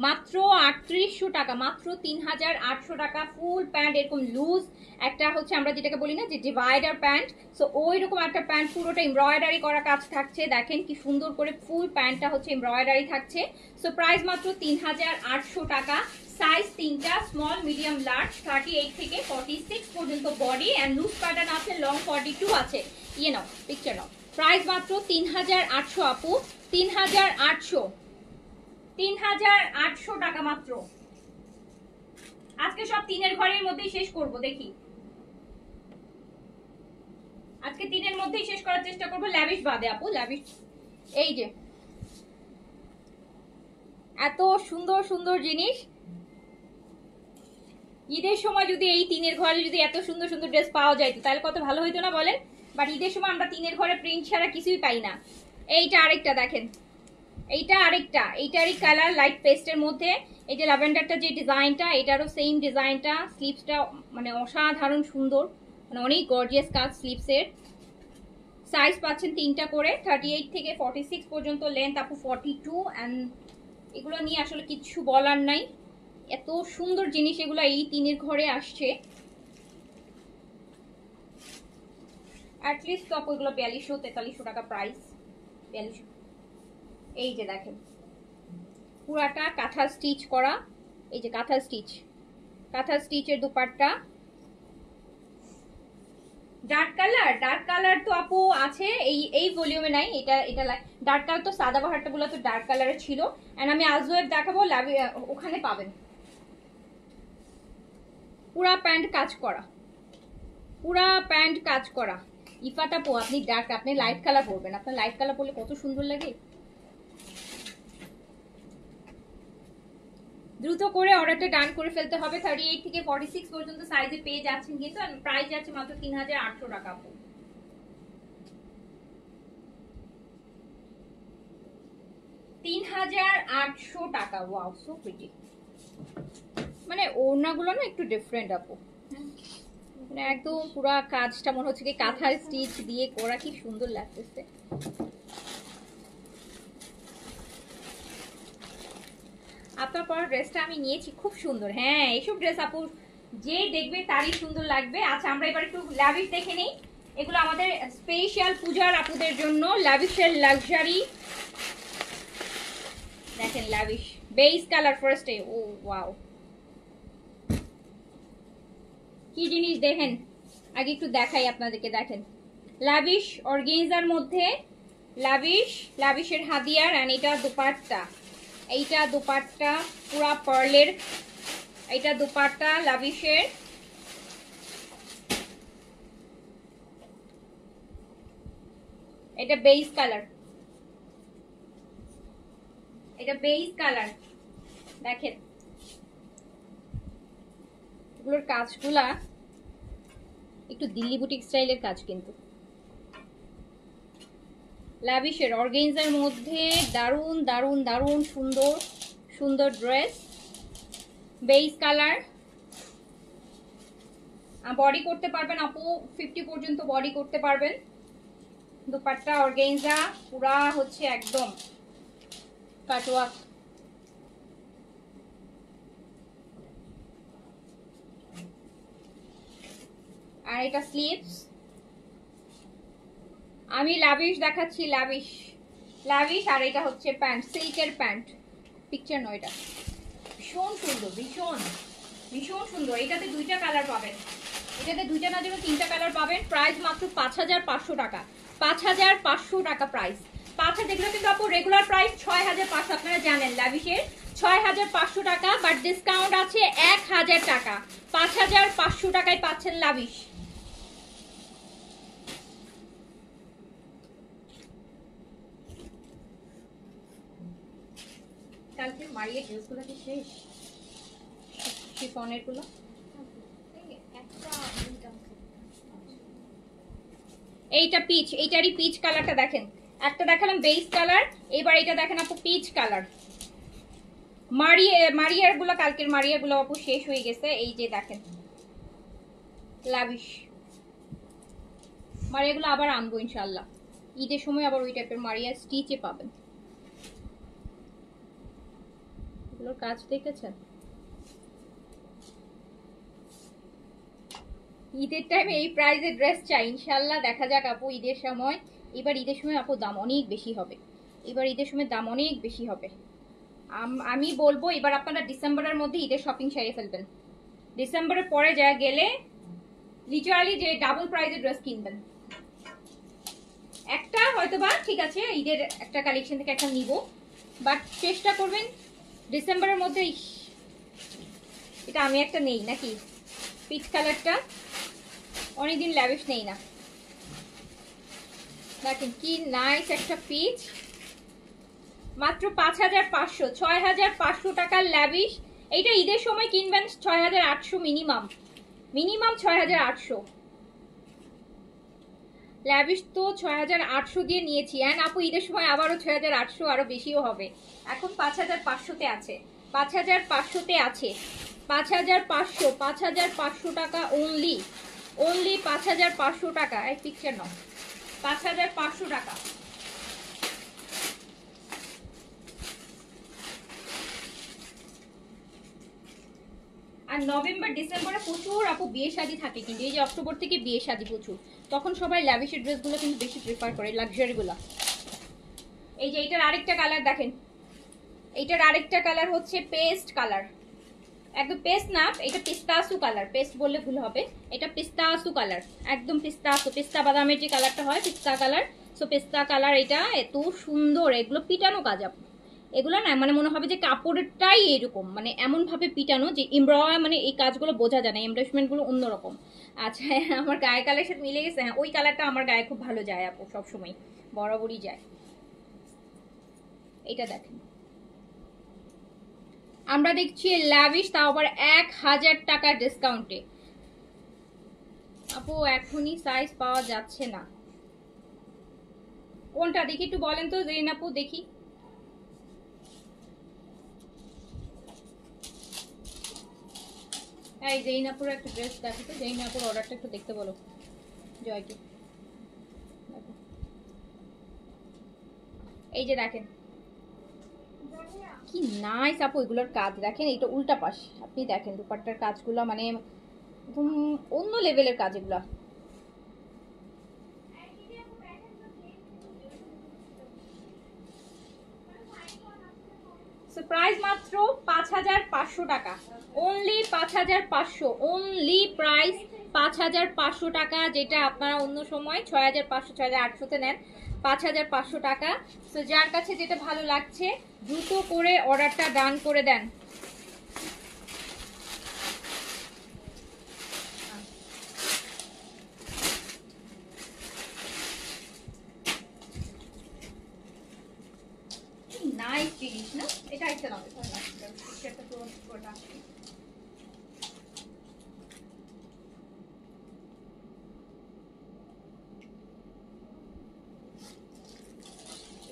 মাত্র 3800 টাকা, মাত্র 3800 টাকা। ফুল প্যান্ট এরকম লুজ একটা হচ্ছে, আমরা যেটাকে বলি না যে ডিভাইডার প্যান্ট, সো ওই রকম একটা প্যান্ট, পুরোটা এমব্রয়ডারি করা কাজ থাকছে, দেখেন কি সুন্দর করে ফুল প্যান্টটা হচ্ছে এমব্রয়ডারি থাকছে। সো প্রাইস মাত্র 3800 টাকা। সাইজ তিনটা, স্মল মিডিয়াম লার্জ, 38 থেকে 46 পর্যন্ত বডি, এন্ড লুজ প্যাটার্ন আছে, লং 42 আছে। ইয়ে নাও পিকচার নাও। প্রাইস মাত্র 3800 আপু, 3800, 3800 টাকা মাত্র। আজকে সব তিনের ঘরের মধ্যেই শেষ করব, দেখি আজকে তিনের মধ্যেই শেষ করার চেষ্টা করব, ল্যাভিশ বাদে আপু, ল্যাভিশ। এই যে এত সুন্দর সুন্দর জিনিস, ঈদের সময় যদি এই তিনের ঘরে যদি এত সুন্দর সুন্দর ড্রেস পাওয়া যায় তাহলে কত ভালো হইতো না বলেন। বাট ঈদের সময় আমরা তিনের ঘরে প্রিন্ট ছাড়া কিছুই পাই না। এইটা আরেকটা দেখেন, এইটা আরেকটা, এইটারই কালার লাইট পেস্টের মধ্যে, এই যে ল্যাভেন্ডারটা যে ডিজাইনটা, এটারও সেম ডিজাইনটা, স্লিভসটা মানে অসাধারণ সুন্দর, মানে অনেক গর্জিয়াস কাজ স্লিভসের। সাইজ পাচ্ছেন 3টা করে, 38 থেকে 46 পর্যন্ত লেন্থ, আপু 42। অ্যান্ড এগুলো নিয়ে আসলে কিছু বলার নাই, এত সুন্দর জিনিস এগুলো এই তিনের ঘরে আসছে। অ্যাটলিস্ট তো আপু এগুলো 4200-4300 টাকা প্রাইস। 4200। এই যে দেখেন পুরাটা কাঁথা স্টিচ করা, এই যে কাঁথা স্টিচের দুপাট্টা। ডার্ক কালার তো আপু আছে, এই ভলিউমে নাই। এটা ডার্ক কালার তো সাদাবাহারটা গুলো তো ডার্ক কালারের ছিল। এন্ড আমি আজওয়েব দেখাবো, ওখানে পাবেন। পুরা প্যান্ট কাজ করা। ইফাটা পো আপনি ডার্ক, আপনি লাইট কালার পরবেন, আপনার লাইট কালার পরলে কত সুন্দর লাগে। দ্রুত করে অর্ডারটা ডান করে ফেলতে হবে। 38 থেকে 46 পর্যন্ত সাইজে পেয়ে যাচ্ছেন কিন্তু, প্রাইস যাচ্ছে মাত্র 3800 টাকা। 3800 টাকা। Wow, so pretty. মানে ওড়নাগুলো না একটু ডিফারেন্ট আপু, মানে একদম পুরো কাজটা মনে হচ্ছে কি কাঁথার স্টিচ দিয়ে করা, কি সুন্দর লাগতেছে। আপনার পর ড্রেসটা আমি নিয়েছি, খুব সুন্দর। হ্যাঁ, এইসব ড্রেস আপু যে দেখবে তারই সুন্দর লাগবে। আচ্ছা, আমরা এবার একটু ল্যাভিশ দেখে নিই। এগুলো আমাদের স্পেশাল পূজার আপুদের জন্য ল্যাভিশের লাক্সারি। দেখেন ল্যাভিশ বেস কালার ফার্স্টে। ও ওয়াও, কি জিনিস দেখেন। আগে একটু দেখাই আপনাদেরকে। দেখেন ল্যাভিশ অর্গানজার মধ্যে ল্যাভিশের হাদিয়ার। এন্ড এটা দুপাট্টা, এইটা দুপাট্টা পুরা পার্লের। এইটা দুপাট্টা ল্যাভিশের। এটা বেস কালার, দেখেন এগুলোর কাজগুলা একটু দিল্লি বুটিক স্টাইলের কাজ কিন্তু। ল্যাভিশের অর্গানজার মধ্যে দারুন দারুন দারুন সুন্দর সুন্দর ড্রেস। বেস কালার, বডি করতে পারবেন আপু 50 পর্যন্ত বডি করতে পারবেন। দুপাট্টা অর্গানজা পুরা হচ্ছে একদম কাটওয়ার্ক। আর এটা স্লিভস। আমি ল্যাভিশ দেখাচ্ছি, ল্যাভিশ। আর এটা হচ্ছে প্যান্ট, সিল্কের প্যান্ট, পিকচার নয় এটা। ভীষণ সুন্দর, ভীষণ সুন্দর। এটাতে 2টা কালার পাবেন, এটাতে 2টা না যেন 3টা কালার পাবেন। প্রাইস মাত্র 5500 টাকা। 5500 টাকা প্রাইস। 5000, যেগুলো কিন্তু আপু রেগুলার প্রাইস 6500, আপনারা জানেন ল্যাভিশের 6500 টাকা, বাট ডিসকাউন্ট আছে 1000 টাকা। 5500 টাকায় পাচ্ছেন ল্যাভিশ। কালকে মারিয়ে ড্রেসগুলো কি শেষ? শিফনের গুলো এইটা পিচ, এইটারই পিচ কালারটা দেখেন। একটা দেখালাম বেস কালার, এবার এটা দেখেন আপু পিচ কালার। মারিয়ার গুলো, কালকের মারিয়ার গুলো আপু শেষ হয়ে গেছে। এই যে দেখেন লাভিশ মারিয়া গুলো আবার আনবো ইনশাল্লাহ, ঈদের সময় আবার ওই টাইপের মারিয়া স্টিচে পাবেন। এগুলোর কাজ দেখেছেন? ঈদের টাইমে এই প্রাইসের ড্রেস চাই ইনশাল্লাহ। দেখা যাক আপু ঈদের সময়, এবার ঈদের সময় আপু দাম অনেক বেশি হবে। আমি বলবো এবার আপনারা ডিসেম্বরের মধ্যে ঈদের শপিং সেরে ফেলবেন। ডিসেম্বরের পরে যা গেলে লিটারালি যে ডাবল প্রাইসের ড্রেস কিনবেন। একটা হয়তোবা ঠিক আছে ঈদের একটা কালেকশন থেকে একটা নিব, বাট চেষ্টা করবেন ডিসেম্বরের মধ্যে। এটা আমি একটা নেই নাকি, পিচ কালারটা অনেকদিন ল্যাভিশ নেই না। দেখেন কি নাইস একটা পিচ, মাত্র 5500। 6500 টাকার ল্যাভিশ। এইটা ঈদের সময় কিনবেন 6800 মিনিমাম 6800। ল্যাভিশ তো 6800 দিয়ে নিয়েছি। অ্যান্ড আপু ঈদের সময় আবারও 6800, আরো বেশিও হবে। এখন 5500-তে আছে, 5500-তে আছে। 5500 টাকা অনলি। অনলি 5500 টাকা। এই পিকচার নাও, 5500 টাকা। আর নভেম্বর ডিসেম্বরে প্রচুর আপু বিয়ে শাদী থাকে, কিন্তু এই যে অক্টোবর থেকে বিয়ে শাদী প্রচুর, তখন সবাই ল্যাভিশের ড্রেসগুলো কিন্তু বেশি প্রেফার করে, লাক্সারিগুলো। এই যে এটার আরেকটা কালার দেখেন, এইটার আরেকটা কালার হচ্ছে পেস্ট কালার, একদম পেস্ট না, এটা পিস্তাসু কালার, পেস্ট বললে ভুল হবে, এটা পিস্তাসু কালার, একদম পিস্তাসু, পিস্তা বাদামের যে কালারটা হয় পিস্তা কালার। সো পিস্তা কালার, এটা এত সুন্দর, এগুলো পিটানো কাজ আপু, এগুলো না মানে মনে হবে যে কাপড়টাই এরকম, মানে এমন ভাবে পিটানো যে মানে এই কাজগুলো বোঝা যায় না, এমব্রয়ডারি গুলো অন্যরকম। আচ্ছা আমার গায়ে কালারের সাথে মিলে গেছে, হ্যাঁ ওই কালারটা আমার গায়ে খুব ভালো যায় আপু, সবসময় বরাবরই যায়। এটা দেখেন, আমরা দেখছি ল্যাভিশ, তাও আবার 1000 টাকার ডিসকাউন্টে। আপু এখনই সাইজ পাওয়া যাচ্ছে না, কোনটা দেখি একটু বলেন তো জেরিন আপু, দেখি। এই জেরিন আপুর একটা ড্রেস দেখো তো, জেরিন আপুর অর্ডারটা একটু দেখতে বলো জয়কে। এই যে দেখেন কি নাইস আপু, এগুলোর কাজ দেখেন, এটা উল্টা পাশ, আপনি দেখেন দুপাট্টার কাজগুলো মানে একদম অন্য লেভেলের কাজ এগুলা। প্রাইস মাত্র 5500 টাকা, অনলি 5500, অনলি প্রাইস 5500 টাকা, যেটা আপনারা অন্য সময় 6500 6800 তে নেন, 5500 টাকা। তো যার কাছে যেটা ভালো লাগছে দ্রুত করে অর্ডারটা ডান করে দেন। নাইস জিনিস না, এটা একটা নাও, এটা তো পুরোটা।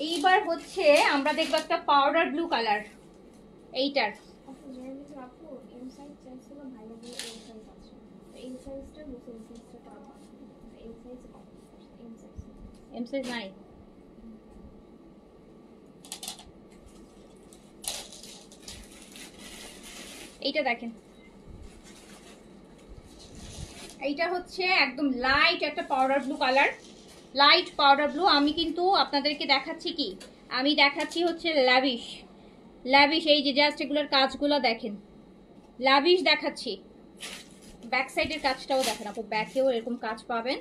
এইবার হচ্ছে আমরা দেখবো একটা পাউডার ব্লু কালার, এইটার এম সাইজ নাই। এইটা দেখেন, এইটা হচ্ছে একদম লাইট একটা powder blue colour, light powder blue. আমি কিন্তু আপনাদেরকে দেখাচ্ছি কি, আমি দেখাচ্ছি হচ্ছে ল্যাভিশ, ল্যাভিশ এই যে জাস্ট এগুলোর কাজগুলো দেখেন, ল্যাভিশ দেখাচ্ছি। ব্যাক সাইডের কাজটাও দেখেন আপু, ব্যাকেও এরকম কাজ পাবেন।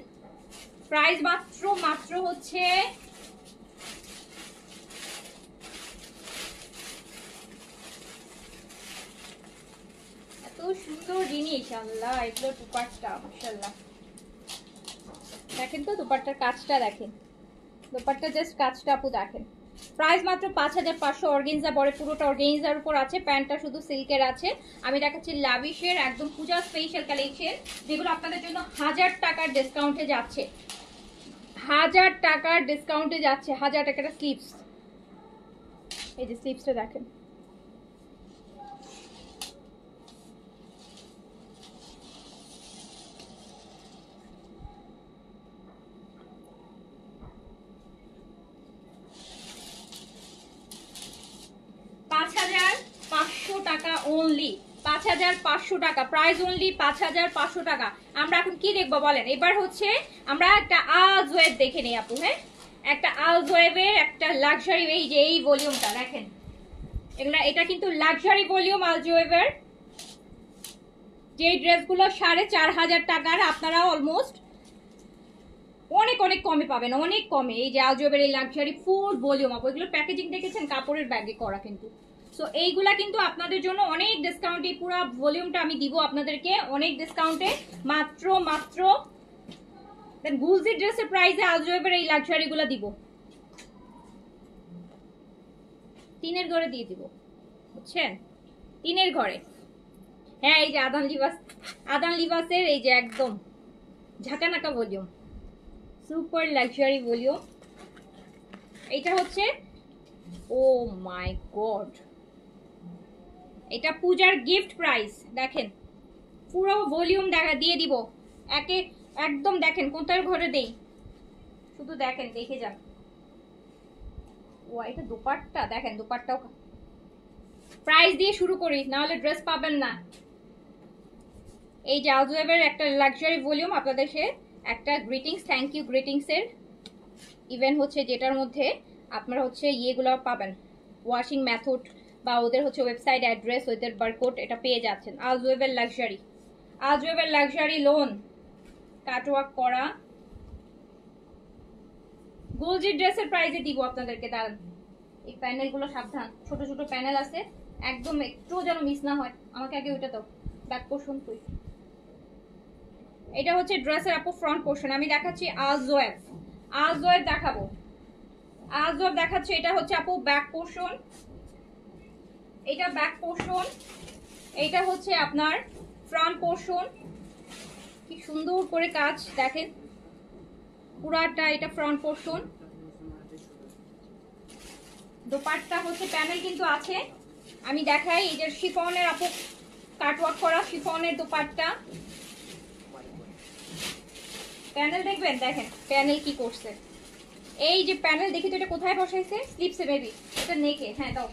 প্রাইস মাত্র হচ্ছে এত সুন্দর জিনিস, আল্লাহ এগুলো দুপাট্টা মাশাআল্লাহ দেখেন তো, দুপাট্টার কাজটা দেখেন, দুপাট্টা জাস্ট কাজটা আপু দেখেন। প্রাইস মাত্র 5500, অর্গানজা পরে পুরোটা অর্গানজার উপর আছে, প্যান্টটা শুধু সিল্কের আছে। আমি দেখাচ্ছি লাভিশের একদম পূজা স্পেশাল কালেকশন, যেগুলো আপনাদের জন্য 1000 টাকার ডিসকাউন্টে যাচ্ছে, 1000 টাকার ডিসকাউন্টে যাচ্ছে, 1000 টাকার স্লিভস। এই যে স্লিভসটা দেখেন, টাকা অনলি, 5500 টাকা প্রাইস, অনলি 5500 টাকা। আমরা এখন কি দেখবো বলেন, এবার হচ্ছে আমরা একটা আলজওয়েব দেখে নিই আপু। হ্যাঁ একটা আলজওয়েবের একটা লাক্সারি, এই যে এই ভলিউমটা দেখেন, এগুলা এটা কিন্তু লাক্সারি ভলিউম আলজওয়েবের, যে ড্রেসগুলো 4500 টাকার আপনারা অলমোস্ট অনেক অনেক কমে পাবেন, অনেক কমে। এই যে আলজওয়েবের এই লাক্সারি ফুল ভলিউম আপু, এগুলো প্যাকেজিং দেখেছেন কাপড়ের ব্যাগে করা কিন্তু। সো এইগুলা কিন্তু আপনাদের জন্য অনেক ডিসকাউন্টে, পুরো ভলিউমটা আমি দিব আপনাদেরকে অনেক ডিসকাউন্টে, মাত্র দেন গুলজি ড্রেসের প্রাইসে আলজওয়েবের এই লাক্সারিগুলো দিব, 3 ঘরে দিয়ে দিব, বুঝছেন, 3 ঘরে। হ্যাঁ এই যে আদান লিবাসের এই যে একদম ঝাঁকানাকা ভলিউম, সুপার লাক্সারি ভলিউম। এটা হচ্ছে ও মাই গড, এটা পূজার গিফট প্রাইস দেখেন, পুরো ভলিউম দিয়ে দিব একদম দেখেন কোনটার ঘরে দেই, শুধু দেখেন, দেখে যান। ও এটা দোপাট্টা দেখেন, দোপাট্টাও। প্রাইস দিয়ে শুরু করি, নাহলে ড্রেস পাবেন না। এই যে আজওয়েবের একটা লাক্সারি ভলিউম আপনাদের সে একটা গ্রিটিংস, থ্যাংক ইউ গ্রিটিংস এর ইভেন্ট হচ্ছে, যেটার মধ্যে আপনারা হচ্ছে ইয়েগুলো পাবেন, ওয়াশিং মেথড বা ওদের হচ্ছে ওয়েবসাইট অ্যাড্রেস, ওদের বারকোড, এটা পেয়ে যাচ্ছেন। আজওয়েবের লাক্সারি, আজওয়েবের লাক্সারি লোন কাটওয়ার্ক করা গোলজি ড্রেসের প্রাইসে দিব আপনাদেরকে। দাঁড়ান, এই প্যানেলগুলো সাবধান, ছোট ছোট প্যানেল আছে, একদম একটু যেন মিস না হয়। আমাকে আগে ওইটা দাও, ব্যাক পোর্শন তুই। এটা হচ্ছে ড্রেসের আপু ফ্রন্ট পোর্শন। আমি দেখাচ্ছি আজওয়েব, আজওয়েব দেখাবো, আজওয়েব দেখাচ্ছি। এটা হচ্ছে আপু ব্যাক পোর্শন, এটা ব্যাক পোর্শন, এটা হচ্ছে আপনার ফ্রন্ট পোর্শন। কি সুন্দর করে কাজ দেখেন পুরাটা, এটা ফ্রন্ট পোর্শন। দোপাট্টা হচ্ছে প্যানেল কিন্তু আছে, আমি দেখাই। এই যে শিফনের আপু কাটওয়ার্ক করা শিফনের দোপাট্টা, প্যানেল দেখবেন, দেখেন প্যানেল কি করছে। এই যে প্যানেল দেখি তো, এটা কোথায় বসাইছে? স্লিপসে বেবি, এটা নেকে। হ্যাঁ দাও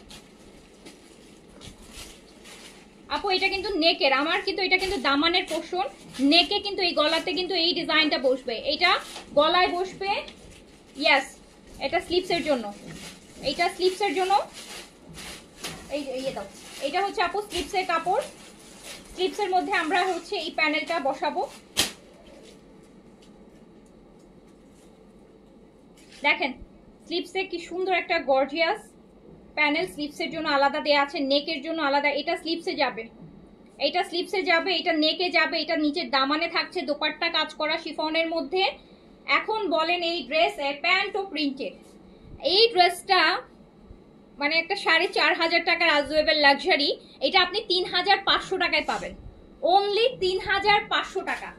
আপু, এটা কিন্তু নেকের, আমার কিন্তু এটা কিন্তু দামানের পোর্শন, নেকে কিন্তু এই গলাতে কিন্তু এই ডিজাইনটা বসবে, এটা গলায় বসবে। ইয়েস, এটা স্লিপসের জন্য, এইটা স্লিপসের জন্য। এই ইয়ে দাও, এটা হচ্ছে আপু স্লিপসের কাপড়, স্লিপসের মধ্যে আমরা হচ্ছে এই প্যানেলটা বসাবো। দেখেন স্লিপসে কি সুন্দর একটা গর্জিয়াস প্যানেল, স্লিপসের জন্য আলাদা দেয়া আছে, নেকের জন্য আলাদা। এটা স্লিপসে যাবে, এটা স্লিপসে যাবে, এটা নেকে যাবে, এটা নিচের দামানে থাকছে, দোপাট্টা কাজ করা শিফনের মধ্যে। এখন বলেন এই ড্রেস প্যান্ট ও প্রিন্টেড, এই ড্রেসটা মানে একটা 4,500 টাকার আজওয়েবের লাক্সারি, এটা আপনি 3,500 টাকায় পাবেন। অনলি 3,500 টাকা,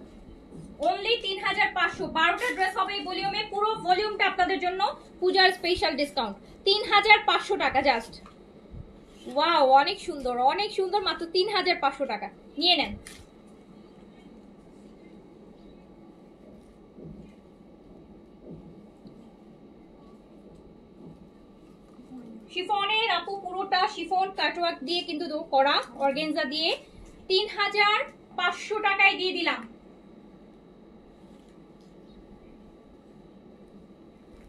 অনলি 3,500। 12টা ড্রেস হবে এই ভলিউমে, পুরো ভলিউমটা আপনাদের জন্য পূজার স্পেশাল ডিসকাউন্ট, 3,500 টাকা জাস্ট। ওয়াও, অনেক সুন্দর, অনেক সুন্দর, মাত্র 3,500 টাকা নিয়ে নেন। শিফনের আপু পুরোটা শিফন কাটওয়ার্ক দিয়ে কিন্তু করা, অর্গানজা দিয়ে 3,500 টাকায় দিয়ে দিলাম,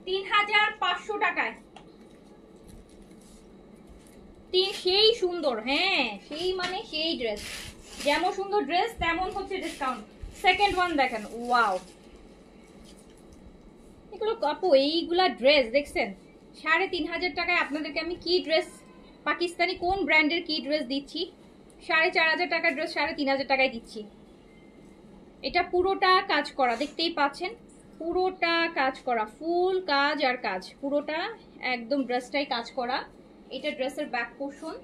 3,500 টাকায়। সেই সুন্দর, হ্যাঁ সেই মানে সেই ড্রেস, যেমন সুন্দর ড্রেস তেমন হচ্ছে ডিসকাউন্ট। সেকেন্ড ওয়ান দেখেন, ওয়াও, এগুলো আপু এইগুলা ড্রেস দেখছেন 3,500 টাকায় আপনাদেরকে আমি কি ড্রেস, পাকিস্তানি কোন ব্র্যান্ডের কি ড্রেস দিচ্ছি, 4,500 টাকার ড্রেস 3,500 টাকায় দিচ্ছি। এটা পুরোটা কাজ করা, দেখতেই পাচ্ছেন পুরোটা কাজ করা, ফুল কাজ আর কাজ, পুরোটা একদম ড্রেসটাই কাজ করা। এটা ড্রেসের ব্যাক পোর্শন,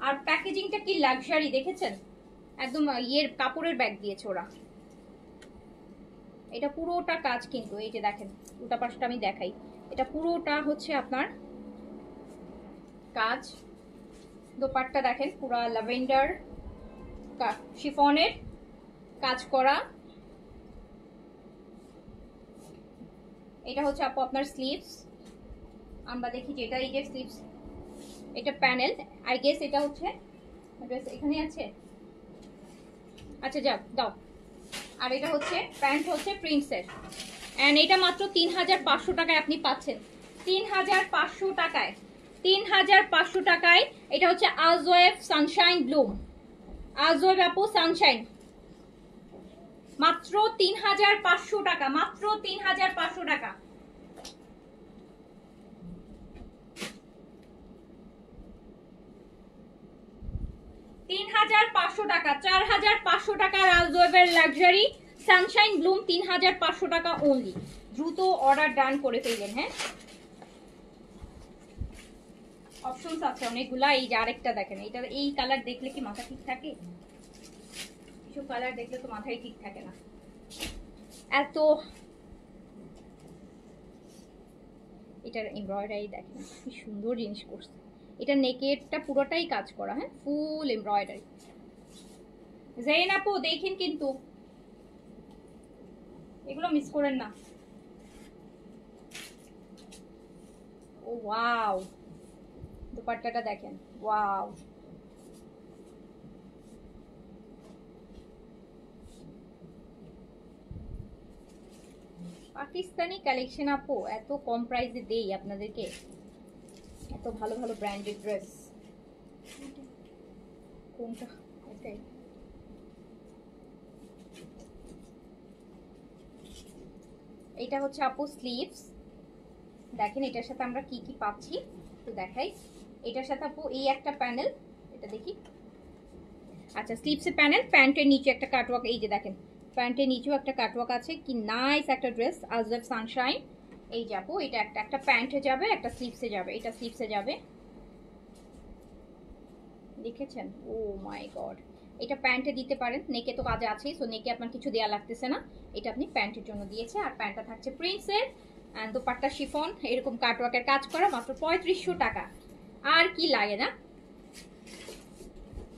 আর প্যাকেজিংটা কি লাক্সারি দেখেছেন, একদম ইয়ের কাপড়ের ব্যাগ দিয়েছে ওরা। এটা পুরোটা কাজ কিন্তু, এই যে দেখেন উল্টা পাশটা আমি দেখাই, এটা পুরোটা হচ্ছে আপনার কাজ। দোপাট্টা দেখেন পুরা ল্যাভেন্ডার শিফনের কাজ করা। এটা হচ্ছে আপু আপনার স্লিভস, আমরা দেখি যেটা, এই যে স্লিভস, এটা প্যানেল, আই গেস এটা হচ্ছে ড্রেস এখানে আছে, আচ্ছা যাও দাও। আর এটা হচ্ছে প্যান্ট, হচ্ছে প্রিন্সের, এন্ড এটা মাত্র 3,500 টাকায় আপনি পাচ্ছেন, 3,500 টাকায়, 3,500 টাকায়। এটা হচ্ছে আজওয়েব সানশাইন ব্লুম, আজওয়েব আপু সানশাইন, মাত্র 3,500 টাকা, মাত্র 3,500 টাকা। টাকা, 4,500 টাকার আজওয়েবের লাক্সারি সানশাইন ব্লুম, 3,500 টাকা অনলি। দ্রুত অর্ডার ডান করে ফেলবেন। হ্যাঁ, অপশনস আছে অনেকগুলা। এই যে আরেকটা দেখেন, এটা এই কালার দেখলে কি মাথা ঠিক থাকে? কিছু কালার দেখলে তো মাথায় ঠিক থাকে না। এত এটার এমব্রয়ডারি দেখেন কি সুন্দর জিনিস করছে, এটা নেকেটটা পুরোটাই কাজ করা, হ্যাঁ ফুল এমব্রয়ডারি। জেন আপু দেখেন কিন্তু এগুলো মিস করেন না। ও ওয়াও, দুপাট্টাটা দেখেন, ওয়াও। পাকিস্তানি কালেকশন আপু, এত কম প্রাইসে দেই আপনাদেরকে, এত ভালো ভালো ব্র্যান্ডেড ড্রেস। কোনটা? এটাই। এটা হচ্ছে আপু স্লিভস, দেখেন এটার সাথে আমরা কি কি পাচ্ছি তো দেখাই। এটার সাথে আপু এই একটা প্যানেল, এটা দেখি। আচ্ছা, স্লিভসের প্যানেল, প্যান্টের নিচে একটা কাটওয়ার্ক, এই যে দেখেন প্যান্টের নিচেও একটা কাটওয়ার্ক আছে, কি নাইস একটা ড্রেস, আজব সানশাইন। এই যে আপু এটা একটা প্যান্টে যাবে, একটা স্লিভসে যাবে, এটা স্লিভসে যাবে, দেখেছেন? ও মাই গড, এটা প্যান্টে দিতে পারেন, নেকে তো কাজে আছেই, সো নেকে আপনার কিছু দেয়া লাগতেছে না, এটা আপনি প্যান্টের জন্য দিয়েছে। আর প্যান্টটা থাকছে প্রিন্সের, এন্ড দোপাট্টা শিফন, এরকম কাটওয়ার্কের কাজ করা, মাত্র 3500 টাকা। আর কি লাগে না?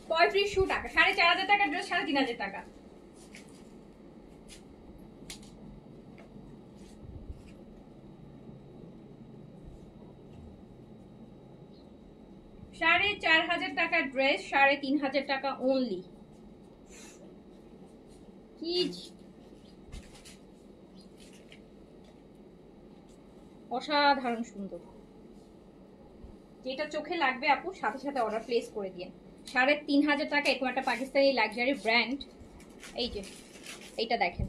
3500 টাকা, 4500 টাকা ড্রেস, 3500 টাকা। টাকার ড্রেস 3500 টাকা অনলি। কি অসাধারণ সুন্দর, যেটা চোখে লাগবে আপু সাথে সাথে অর্ডার প্লেস করে দিয়ে। 3500 টাকা এরকম একটা পাকিস্তানি লাক্সারি ব্র্যান্ড। এই যে এইটা দেখেন,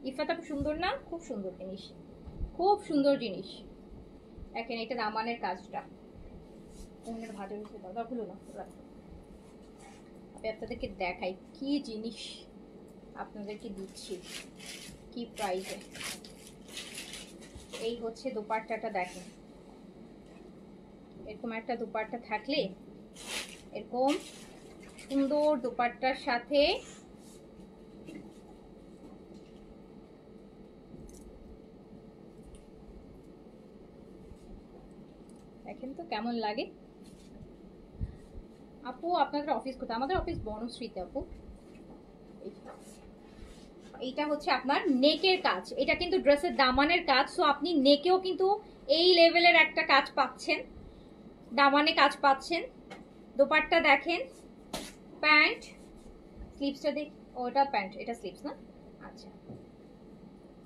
ইফাত আপু সুন্দর না? খুব সুন্দর জিনিস, খুব সুন্দর জিনিস। দেখেন এটা দামানের কাজটা, অন্যের ভাজা হচ্ছে দাদা ভুলো না, আমি আপনাদেরকে দেখাই কি জিনিস আপনাদেরকে দিচ্ছি, কি প্রাইসে। এই হচ্ছে দোপাট্টাটা, দেখেন এরকম একটা দোপাট্টা থাকলে, এরকম সুন্দর দোপাট্টার সাথে দেখেন তো কেমন লাগে। আপু আপনাদের অফিস কোথায়? আমাদের অফিস বনশ্রীতে আপু। এইটা হচ্ছে আপনার নেকের কাজ, এটা কিন্তু ড্রেসের দামানের কাজ, সো আপনি নেকেও কিন্তু এই লেভেলের একটা কাজ পাচ্ছেন, দামানে কাজ পাচ্ছেন। দোপাট্টা দেখেন, প্যান্ট, স্লিভসটা দেখ, ওটা প্যান্ট, এটা স্লিভস না? আচ্ছা,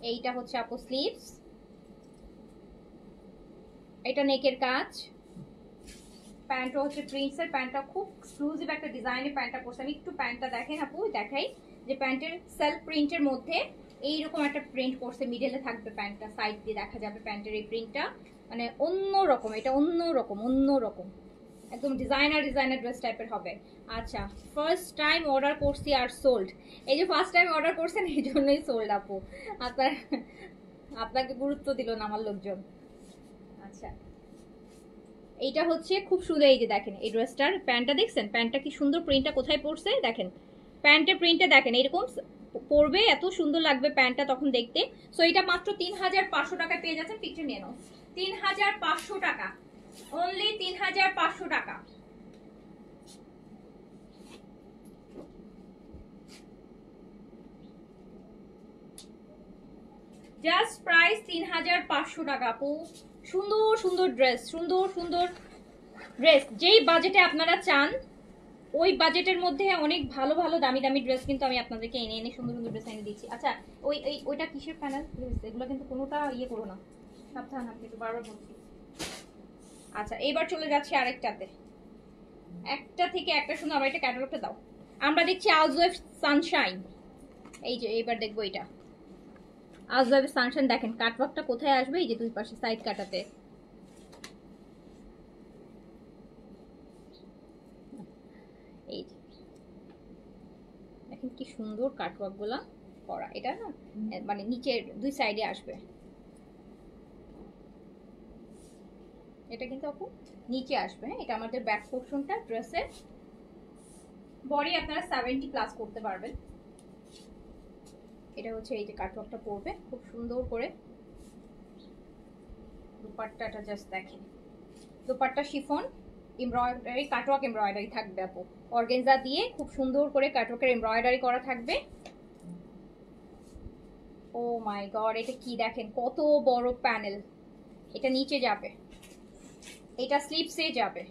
এইটা হচ্ছে আপু স্লিভস, এটা নেকের কাজ। প্যান্টটা হচ্ছে প্রিন্টসের, প্যান্টটা খুব এক্সক্লুসিভ একটা ডিজাইনের প্যান্টটা পরছে। আমি একটু প্যান্টটা দেখেন আপু, দেখাই যে প্যান্টের সেলফ প্রিন্টের মধ্যে এইরকম একটা প্রিন্ট করছে, মিডলে থাকবে প্যান্টটা, সাইড দিয়ে দেখা যাবে প্যান্টের এই প্রিন্টটা, মানে অন্যরকম, এটা অন্যরকম একদম ডিজাইনার ড্রেস টাইপের হবে। আচ্ছা, ফার্স্ট টাইম অর্ডার করছি আর সোল্ড। এই যে ফার্স্ট টাইম অর্ডার করছেন এই জন্যই সোল্ড আপু, আপনাকে গুরুত্ব দিল না আমার লোকজন। আচ্ছা, এইটা হচ্ছে খুব সুন্দর, এই যে দেখেন এই ড্রেসটার প্যান্টটা দেখছেন, প্যান্টটা কি সুন্দর, প্রিন্টটা কোথায় পড়ছে দেখেন, প্যান্টের প্রিন্টটা দেখেন, এরকম পরবে এত সুন্দর লাগবে প্যান্টটা তখন দেখতে। সো এটা মাত্র 3500 টাকায় পেয়ে যাচ্ছেন, পিকচার নিয়ে নাও। 3500 টাকা অনলি, 3500 টাকা। জাস্ট প্রাইস 3500 টাকা আপু। সুন্দর সুন্দর ড্রেস, সুন্দর ড্রেস, যেই বাজেটে আপনারা চান ওই বাজেটের মধ্যে অনেক ভালো ভালো দামি দামি ড্রেস কিন্তু আমি আপনাদেরকে এনে সুন্দর সুন্দর ড্রেস এনে দিচ্ছি। আচ্ছা, ওইটা কিসের প্যানেল? এগুলো কিন্তু কোনোটা ইয়ে করো না, সাবধান, আপনি তো বারবার বলছি। আচ্ছা, এইবার চলে যাচ্ছি আরেকটাতে, একটা থেকে একটা সুন্দর, আমার এটা ক্যাটালগটা দাও। আমরা দেখছি আজওয়েভ সানশাইন, এই যে এইবার দেখবো এটা আজওয়েভ সানশাইন। দেখেন কাটওয়ার্কটা কোথায় আসবে, এই যে দুই পাশে সাইড কাটাতে, এই দেখেন কি সুন্দর কাটওয়ার্ক গুলা করা, এটা না মানে নিচের দুই সাইডে আসবে, এটা কিন্তু আপু নিচে আসবে। হ্যাঁ, এটা আমাদের ব্যাক পোর্শনটা ড্রেসের, বডি আপনারা 70 প্লাস করতে পারবেন। এটা হচ্ছে এই যে কাটওয়ার্কটা পড়বে খুব সুন্দর করে, দুপাট্টাটা জাস্ট দেখেন, dupatta chiffon, embroidery, cutwork embroidery থাকবে আপু। অর্গানজা দিয়ে খুব সুন্দর করে কাটওয়ার্কের এমব্রয়ডারি করা থাকবে। ও মাই গড, এটা কি দেখেন কত বড় প্যানেল। এটা নিচে যাবে, এটা স্লিপসে যাবে,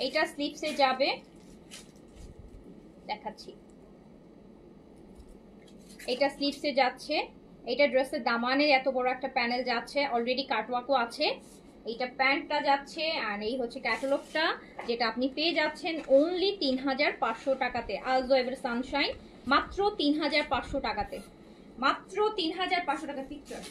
এটা স্লিপসে যাবে, দেখাচ্ছি। এটা স্লিপসে যাচ্ছে, এটা ড্রেসের দামানে এত বড় একটা প্যানেল যাচ্ছে, অলরেডি কাটওয়ার্কও আছে। এইটা প্যান্টটা যাচ্ছে, আর এই হচ্ছে ক্যাটালগটা, যেটা আপনি পেয়ে যাচ্ছেন অনলি 3500 টাকাতে। আলজো এভার সানশাইন মাত্র 3500 টাকাতে, মাত্র 3500 টাকা। পিকচার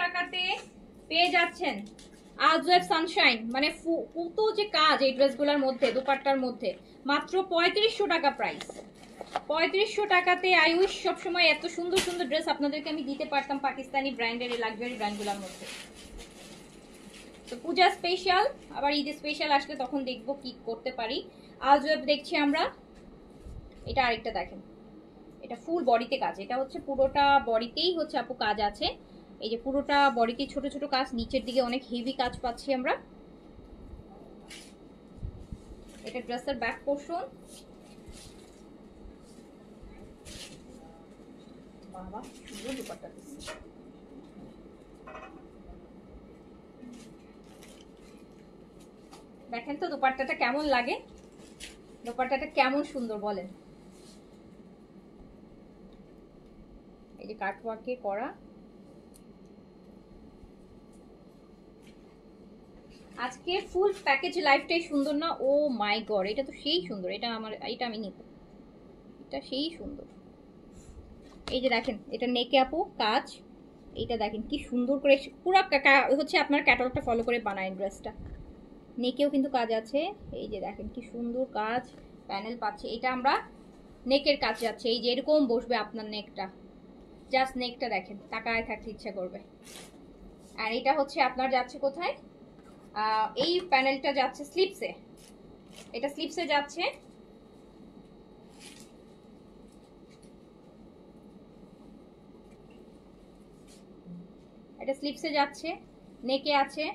টাকাতে পেয়ে যাচ্ছেন আলজোয়েব সানশাইন। মানে কত যে কাজ এই ড্রেসগুলোর মধ্যে, দুপাট্টার মধ্যে, মাত্র 3500 টাকা প্রাইস। 3500 টাকাতে আই উইশ সবসময় এত সুন্দর সুন্দর ড্রেস আপনাদেরকে আমি দিতে পারতাম পাকিস্তানি ব্র্যান্ডের, এই লাক্সারি ব্র্যান্ডগুলোর মধ্যে। তো পূজা স্পেশাল, আবার ঈদ স্পেশাল আসলে তখন দেখবো কি করতে পারি। আলজোয়েব দেখছি আমরা। এটা আরেকটা দেখেন, এটা ফুল বডিতে কাজ, এটা হচ্ছে পুরোটা বডিতেই হচ্ছে আপু কাজ আছে। এই যে পুরোটা বডিতে ছোট ছোট কাজ, নিচের দিকে অনেক হেভি কাজ পাচ্ছি আমরা। এটা ড্রেসের ব্যাক পোর্শন। বাবা সুন্দর দুপাট্টা দিচ্ছে। দেখেন তো দুপাট্টাটা কেমন লাগে, দুপাট্টাটা কেমন সুন্দর বলেন। এই যে কাটওয়ার্কে করা। আজকে ফুল প্যাকেজ লাইফটাই সুন্দর না? ও মাই গড, এটা তো সেই সুন্দর, এটা আমার, এটা আমি নিব, এটা সেই সুন্দর। এই যে দেখেন, এটা নেকে আপু কাজ, এইটা দেখেন কি সুন্দর করে পুরো হচ্ছে আপনার ক্যাটালগটা ফলো করে বানায় ড্রেসটা। নেকেও কিন্তু কাজ আছে, এই যে দেখেন কি সুন্দর কাজ, প্যানেল পাচ্ছে। এটা আমরা নেকের কাজ যাচ্ছে, এই যে এরকম বসবে আপনার নেকটা, জাস্ট নেকটা দেখেন, তাকায় থাকতে ইচ্ছা করবে। আর এটা হচ্ছে আপনার যাচ্ছে কোথায়, এই প্যানেলটা যাচ্ছে স্লিপসে, এটা স্লিপসে যাচ্ছে। এটা স্লিপসে যাচ্ছে, নেকে আছে,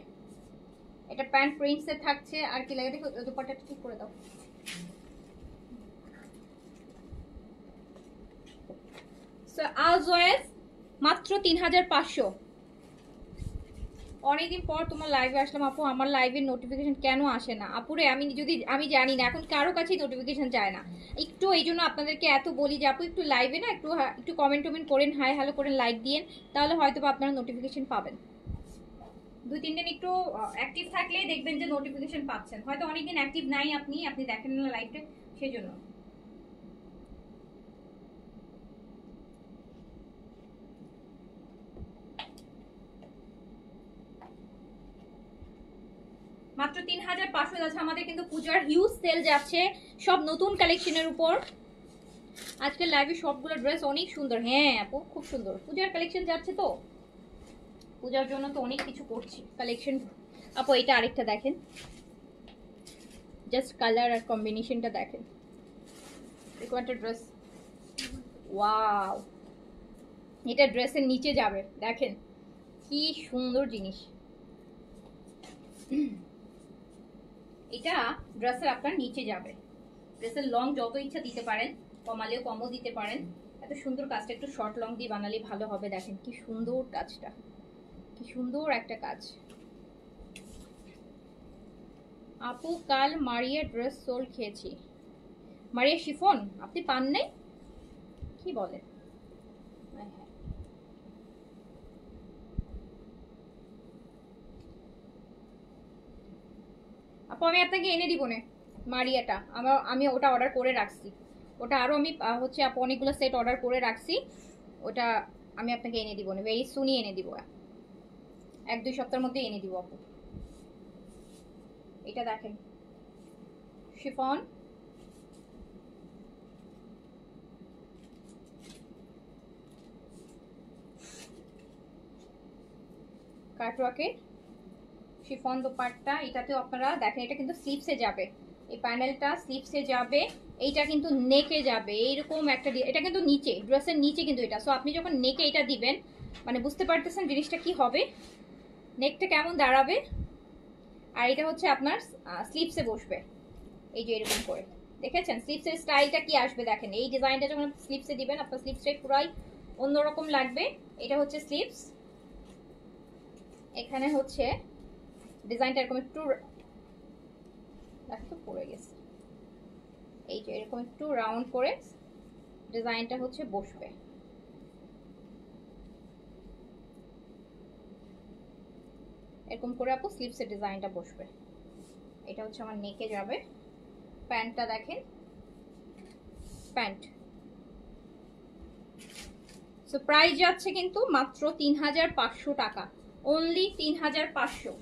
এটা প্যান্ট প্রিন্টসে থাকছে। আর কি লাগে দেখো, দুপাট্টাটা ঠিক করে দাও। সো আলজোয়েস মাত্র 3500। অনেকদিন পর তোমার লাইভে আসলাম আপু, আমার লাইভের নোটিফিকেশন কেন আসে না? আপুরে আমি জানি না, এখন কারো কাছেই নোটিফিকেশন যায় না। একটু এই জন্য আপনাদেরকে এত বলি যে আপু একটু লাইভে না একটু কমেন্ট টমেন্ট করেন, হাই হ্যালো করেন, লাইক দিয়েন, তাহলে হয়তো বা আপনারা নোটিফিকেশন পাবেন। 2-3 দিন একটু অ্যাক্টিভ থাকলে দেখবেন যে নোটিফিকেশন পাচ্ছেন। হয়তো অনেকদিন অ্যাক্টিভ নাই আপনি দেখেন না লাইভটা, সেই জন্য। মাত্র 3500 যাচ্ছে। আমাদের কিন্তু পূজার হিউজ সেল যাচ্ছে সব নতুন কালেকশনের উপর। আজকের লাইভে সবগুলো ড্রেস অনেক সুন্দর। হ্যাঁ আপু খুব সুন্দর, পূজার কালেকশন যাচ্ছে, তো পূজার জন্য তো অনেক কিছু করছি কালেকশন। আপু এটা আরেকটা দেখেন, জাস্ট কালার আর কম্বিনেশনটা দেখেন, এরকম একটা ড্রেস। ওয়াও, এটা ড্রেসের নিচে যাবে, দেখেন কি সুন্দর জিনিস। এটা ড্রেসের আপনার নিচে যাবে, ড্রেসের লং যত ইচ্ছা দিতে পারেন, কমালেও কমও দিতে পারেন। এত সুন্দর কাজটা একটু শর্ট লং দিয়ে বানালে ভালো হবে। দেখেন কি সুন্দর কাজটা, কি সুন্দর একটা কাজ। আপু কাল মারিয়া ড্রেস সোল খেয়েছি। মারিয়া শিফন আপনি পান নাই? কি বলেন? আপু আমি আপনাকে এনে দিব না মারিয়াটা, আমি ওটা অর্ডার করে রাখছি। ওটা আরো আমি হচ্ছে আপু অনেকগুলো সেট অর্ডার করে রাখছি, ওটা আমি আপনাকে এনে দিব না, ভেরি সুনই এনে দিব, 1-2 সপ্তাহের মধ্যে এনে দিব আপু। এটা দেখেন শিফন, কাটওয়ার্কে শিফন দোপাট্টা, এটাতেও আপনারা দেখেন এটা কিন্তু স্লিভসে যাবে, এই প্যানেলটা স্লিভসে যাবে, এইটা কিন্তু নেকে যাবে এইরকম একটা, এটা কিন্তু নিচে ড্রেসের নিচে কিন্তু এটা। সো আপনি যখন নেকে এটা দিবেন মানে বুঝতে পারতেছেন জিনিসটা কি হবে, নেকটা কেমন দাঁড়াবে। আর এটা হচ্ছে আপনার স্লিভসে বসবে এই যে এরকম করে, দেখেছেন স্লিভসের স্টাইলটা কি আসবে দেখেন। এই ডিজাইনটা যখন স্লিভসে দিবেন আপনার স্লিভসটা পুরাই অন্যরকম লাগবে। এটা হচ্ছে স্লিভস, এখানে হচ্ছে ডিজাইনটা এরকম একটু দেখো তো পড়ে গেছে, এই যে এরকম একটু রাউন্ড করে ডিজাইনটা হচ্ছে বসবে। এরকম করে আপু স্লিভসের ডিজাইনটা বসবে। এটা হচ্ছে আমার নেকে যাবে। প্যান্টটা দেখেন, প্যান্ট সো প্রাইস যাচ্ছে কিন্তু মাত্র ৩৫০০ টাকা, অনলি ৩৫০০,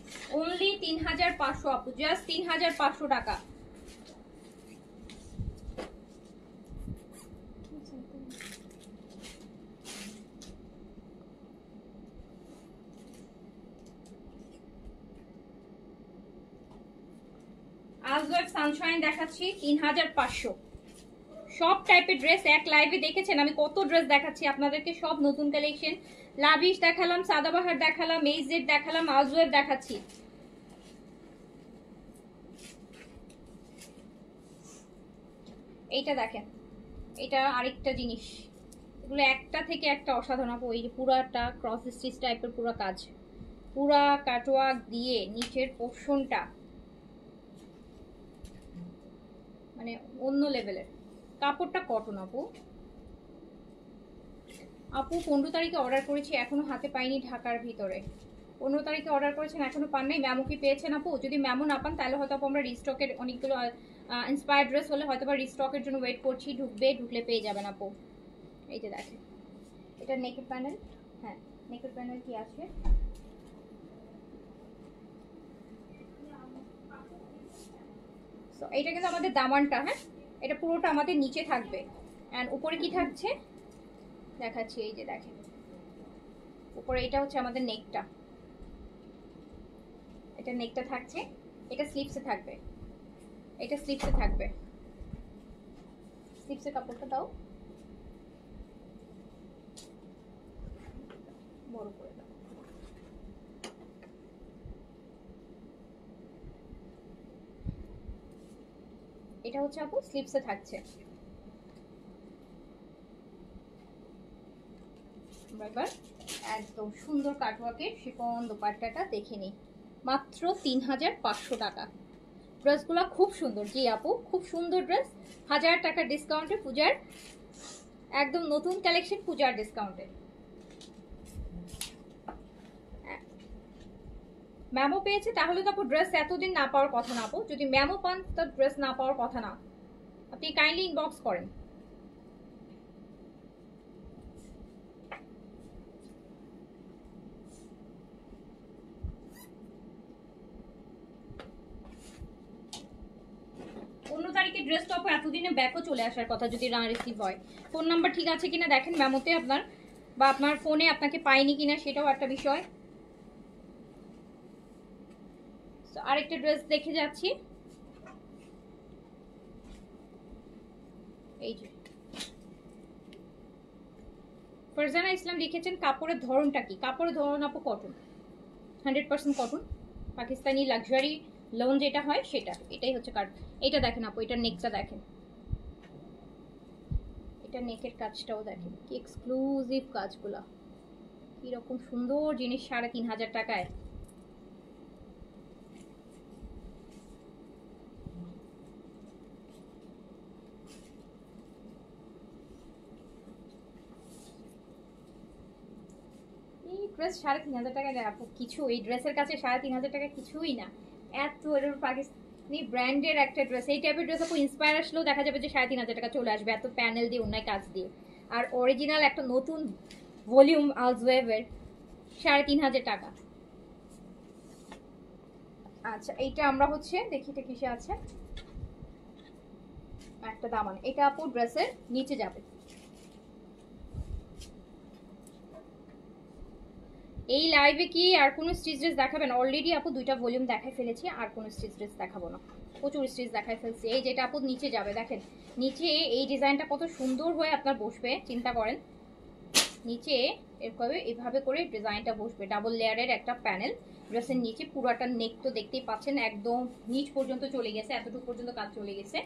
অনলি ৩৫০০ আপু, জাস্ট ৩৫০০ টাকা। আজওয়েব সানশাইন দেখাচ্ছি ৩৫০০। সব টাইপের ড্রেস এক লাইভে দেখেছেন আমি কত ড্রেস দেখাচ্ছি আপনাদেরকে, সব নতুন কালেকশন। লাভিশ দেখালাম, সাদাবাহার দেখালাম, এইজেড দেখালাম, আজওয়েব দেখাচ্ছি। এইটা দেখেন, এটা আরেকটা জিনিস, এগুলো একটা থেকে একটা অসাধারণ আপু। এই যে পুরাটা ক্রস স্টিচ টাইপের পুরো কাজ, পুরা কাটওয়ার্ক দিয়ে নিচের পোর্শনটা মানে অন্য লেভেলের। কাপড়টা কটন আপু। আপু 15 তারিখে অর্ডার করেছি, এখনো হাতে পাইনি ঢাকার ভিতরে। 15 তারিখে অর্ডার করেছেন এখনো পান নাই, ম্যামো কি পেয়েছেন আপু? যদি ম্যামো না পান তাহলে হয়তো আমরা রিস্টকের অনেকগুলো ইন্সপায়ার ড্রেস হলে হয়তো বা রিস্টকের জন্য ওয়েট করছি, ঢুকলে পেয়ে যাবেন আপু। এই যে দেখেন এটা নেকের প্যানেল, হ্যাঁ নেকের প্যানেল কি আছে, এইটা কিন্তু আমাদের দামানটা, হ্যাঁ এটা পুরোটা আমাদের নিচে থাকবে। অ্যান্ড উপরে কি থাকছে দেখাচ্ছি, এই যে দেখেন উপরে এটা হচ্ছে আমাদের নেকটা, এটা নেকটা থাকছে, এটা স্লিভসে থাকবে, এটা স্লিভসে থাকবে। স্লিভসের কাপড়টা দাও, বড় করে দাও। এটা হচ্ছে আপু স্লিভসে থাকছে। এবার একদম সুন্দর কাটওয়ার্কের শিফন দোপাট্টাটা দেখে নিই, মাত্র ৩৫০০ টাকা। ড্রেসগুলো খুব সুন্দর, জি আপু খুব সুন্দর ড্রেস, 1000 টাকা ডিসকাউন্টে, পূজার একদম নতুন কালেকশন, পূজার ডিসকাউন্টে। ম্যামো পেয়েছে তাহলে তো আপু ড্রেস এতদিন না পাওয়ার কথা না আপু, যদি ম্যামো পান তো ড্রেস না পাওয়ার কথা না। আপনি কাইন্ডলি ইনবক্স করেন। ড্রেসটা আপু এতদিনে ব্যাকও চলে আসার কথা যদি না রিসিভ হয়। ফোন নাম্বার ঠিক আছে কিনা দেখেন মেমোতে আপনার, বা আপনার ফোনে আপনাকে পাইনি কিনা সেটাও একটা বিষয়। আরেকটা ড্রেস দেখে যাচ্ছি, এই যে ফারজানা ইসলাম লিখেছেন কাপড়ের ধরনটা কি? কাপড়ের ধরন আপু cotton, 100% cotton, Pakistani luxury loan যেটা হয় সেটা, এটাই হচ্ছে কাট। এটা দেখেন আপু, এটা নেকটা দেখেন, এটা নেকের কাজটাও দেখেন কি এক্সক্লুসিভ কাজগুলা, কিরকম সুন্দর জিনিস, ৩৫০০ টাকায়। এই ড্রেস ৩৫০০ টাকা দেয় আপু কিছু, এই ড্রেসের কাছে ৩৫০০ টাকা কিছুই না। এত পাকিস্তানি ব্র্যান্ডের একটা ড্রেস, এই টাইপের ড্রেস আপু ইন্সপায়ার আসলেও দেখা যাবে যে ৩৫০০ টাকা চলে আসবে, এত প্যানেল দিয়ে অন্যায় কাজ দিয়ে। আর অরিজিনাল একটা নতুন ভলিউম আলজওয়েভের ৩৫০০ টাকা। আচ্ছা এইটা আমরা হচ্ছে দেখি এটা কিসে আছে, একটা দামান, এটা আপু ড্রেসের নিচে যাবে, এই লাইভে কি আর কোনো স্টিচ ড্রেস দেখাবেন? অলরেডি আপু 2টা ভলিউম দেখাই ফেলেছি, আর কোনো স্টিচ ড্রেস দেখাবো না। প্রচুর স্টিচ দেখাই ফেলছি। এই যেটা আপু নিচে যাবে দেখেন, নিচে এই ডিজাইনটা কত সুন্দর হয়ে আপনার বসবে, চিন্তা করেন। নিচে এভাবে করে ডিজাইনটা বসবে, ডাবল লেয়ারের একটা প্যানেল ড্রেসের নিচে। পুরাটা নেক তো দেখতেই পাচ্ছেন একদম নিচ পর্যন্ত চলে গেছে, এতটুকু পর্যন্ত কাজ চলে গেছে।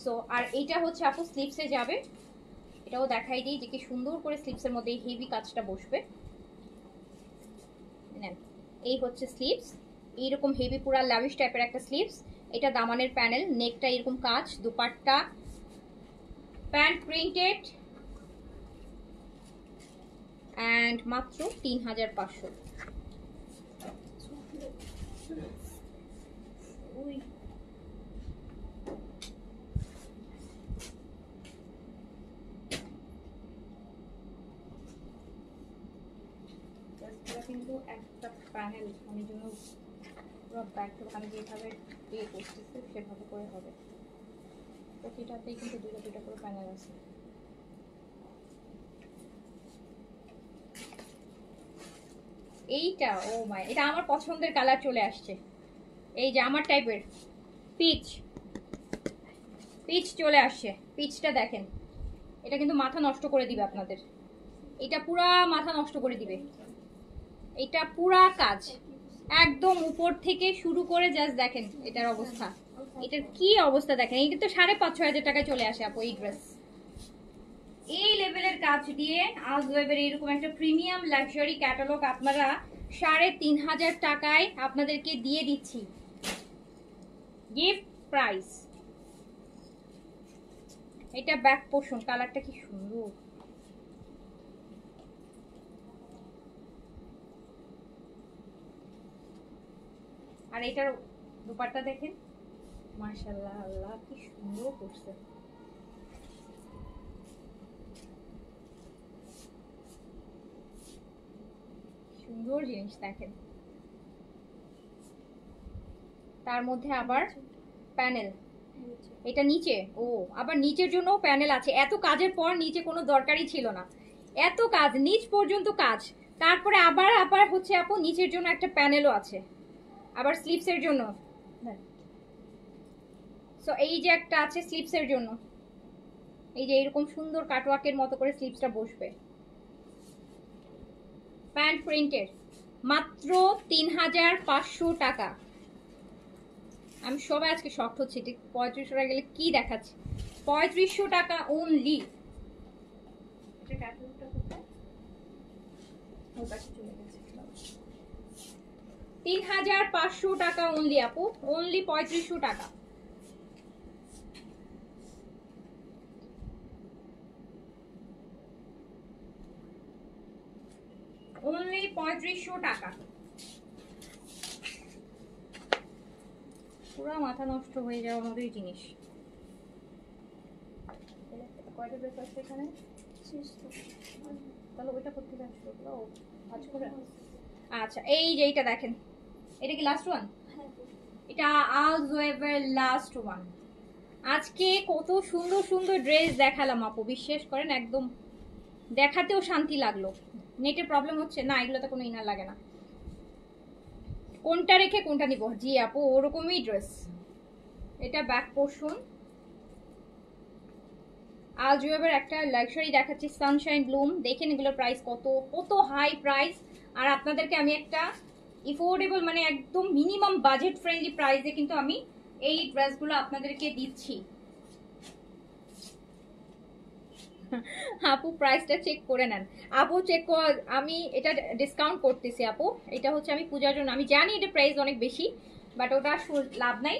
সো আর এইটা হচ্ছে আপু স্লিপসে যাবে, এটাও দেখাই দিই যে কি সুন্দর করে স্লিপসের মধ্যে এই হেভি কাজটা বসবে। এই হচ্ছে স্লিপস, এইরকম হেভি পুরা লাভিশ টাইপের একটা স্লিপস। এটা দামানের প্যানেল, নেকটা এরকম কাজ, দুপাট্টা প্যান্ট প্রিন্টেড অ্যান্ড মাত্র 3500। কিন্তু একটা প্যানেল আমি জন্য পুরো ব্যাক আমি যেভাবে দিয়ে করতেছি সেভাবে করে হবে। প্রতিটাতেই কিন্তু দুটো দুটো করে প্যানেল আছে। এইটা ও মাই, এটা আমার পছন্দের কালার চলে আসছে। এই যে আমার টাইপের পিচ পিচ চলে আসছে, পিচটা দেখেন। এটা কিন্তু মাথা নষ্ট করে দিবে আপনাদের, এটা পুরা মাথা নষ্ট করে দিবে। এটা পুরা কাজ একদম উপর থেকে শুরু করে জাস্ট দেখেন এটার অবস্থা, এটার কি অবস্থা দেখেন। এইটা তো 5,500-6,000 টাকায় চলে আসে আপু এই ড্রেস। এই লেভেলের কাজ দিয়ে আজওয়েবের এরকম একটা প্রিমিয়াম লাক্সারি ক্যাটালগ আপনারা 3,500 টাকায় আপনাদেরকে দিয়ে দিচ্ছি, গিফট প্রাইস। এটা ব্যাক পোর্শন, কালারটা কি সুন্দর। আর এটার দুপাট্টা দেখেন, মাশাআল্লাহ, আল্লাহ কি সুন্দর করছে। সুন্দর জিনিস দেখেন। তার মধ্যে আবার প্যানেল, এটা নিচে, ও আবার নিচের জন্য প্যানেল আছে। এত কাজের পর নিচে কোনো দরকারই ছিল না, এত কাজ নিচ পর্যন্ত কাজ। তারপরে আবার আবার হচ্ছে আপু নিচের জন্য একটা প্যানেলও আছে, আবার স্লিপসের জন্য। সো এই যে একটা আছে স্লিপসের জন্য, এই যে এরকম সুন্দর কাটওয়ার্কের মতো করে স্লিপসটা বসবে। প্যান্ট প্রিন্টের, মাত্র 3,500 টাকা। আমি সবাই আজকে শক্ট হচ্ছে, ঠিক 3500 টাকা গেলে কি দেখাচ্ছে। 3500 টাকা অনলি। 3,500 টাকা অনলি আপু, অনলি 3500 টাকা। অনলি 3500 টাকা। পুরো মাথা নষ্ট হয়ে যাওয়ার মতোই জিনিস। কয়টা ড্রেস আছে এখানে? তাহলে ওইটা করতে আসলো ভাজ করে। আচ্ছা এই যে এইটা দেখেন, এটা কি লাস্ট ওয়ান? এটা আজওয়েবের লাস্ট ওয়ান। আজকে কত সুন্দর সুন্দর ড্রেস দেখালাম আপু, বিশ্বাস করেন একদম দেখাতেও শান্তি লাগলো। নেটের প্রবলেম হচ্ছে না, এগুলোতে কোনো ইনার লাগে না। কোনটা রেখে কোনটা নিব? জি আপু ওরকমই ড্রেস। এটা ব্যাক পোর্শন, আজওয়েবের একটা লাক্সারি দেখাচ্ছি, সানশাইন ব্লুম। দেখেন এগুলোর প্রাইস কত কত হাই প্রাইস। আর আপনাদেরকে আমি একটা এফোর্ডেবল মানে একদম মিনিমাম বাজেট ফ্রেন্ডলি প্রাইসে কিন্তু আমি এই ড্রেসগুলো আপনাদেরকে দিচ্ছি। আপু প্রাইসটা চেক করে নেন আপু, চেক কর। আমি এটা ডিসকাউন্ট করতেছি আপু, এটা হচ্ছে আমি পূজার জন্য, আমি জানি এটা প্রাইস অনেক বেশি বাট ওটা লাভ নাই।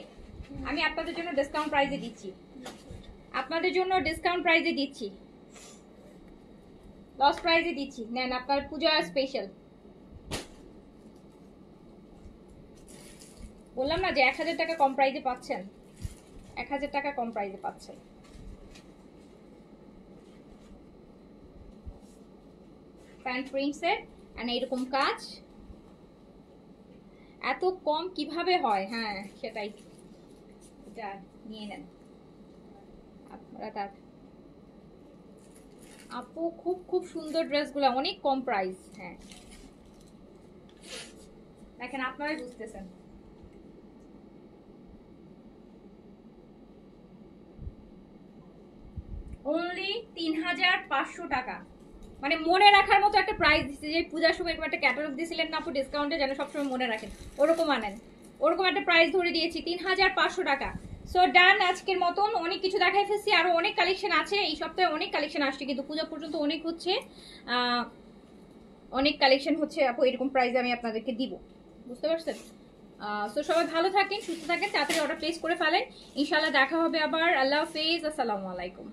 আমি আপনাদের জন্য ডিসকাউন্ট প্রাইসে দিচ্ছি, আপনাদের জন্য ডিসকাউন্ট প্রাইসে দিচ্ছি, লস প্রাইসে দিচ্ছি। নেন আপনার পূজা স্পেশাল। বললাম না যে 1,000 টাকা কম প্রাইসে পাচ্ছেন, 1,000 টাকা কম প্রাইসে পাচ্ছেন। প্যান্ট প্রিন্টসের আর এইরকম কাজ, এত কম কিভাবে হয়? হ্যাঁ সেটাই, এটা নিয়ে নেন আপনারা। তার আপু খুব খুব সুন্দর ড্রেসগুলো, অনেক কম প্রাইস। হ্যাঁ দেখেন আপনারাই বুঝতেছেন। অনলি 3500 টাকা, মানে মনে রাখার মতো একটা প্রাইস দিচ্ছে। যে পূজার সময় একটা ক্যাটালগ দিয়েছিলেন না আপু ডিসকাউন্টে, যেন সবসময় মনে রাখেন, ওরকম আনেন, ওরকম একটা প্রাইস ধরে দিয়েছি 3500 টাকা। সো ডান, আজকের মতন অনেক কিছু দেখাই ফেলছি, আরো অনেক কালেকশন আছে এই সপ্তাহে, অনেক কালেকশন আসছে, কিন্তু পূজা পর্যন্ত অনেক হচ্ছে, অনেক কালেকশন হচ্ছে আপু, এরকম প্রাইসে আমি আপনাদেরকে দিব, বুঝতে পারছেন? সো সবাই ভালো থাকেন, সুস্থ থাকেন, তাড়াতাড়ি অর্ডার প্লেস করে ফেলেন। ইনশাআল্লাহ দেখা হবে আবার। আল্লাহ হাফেজ, আসসালামু আলাইকুম।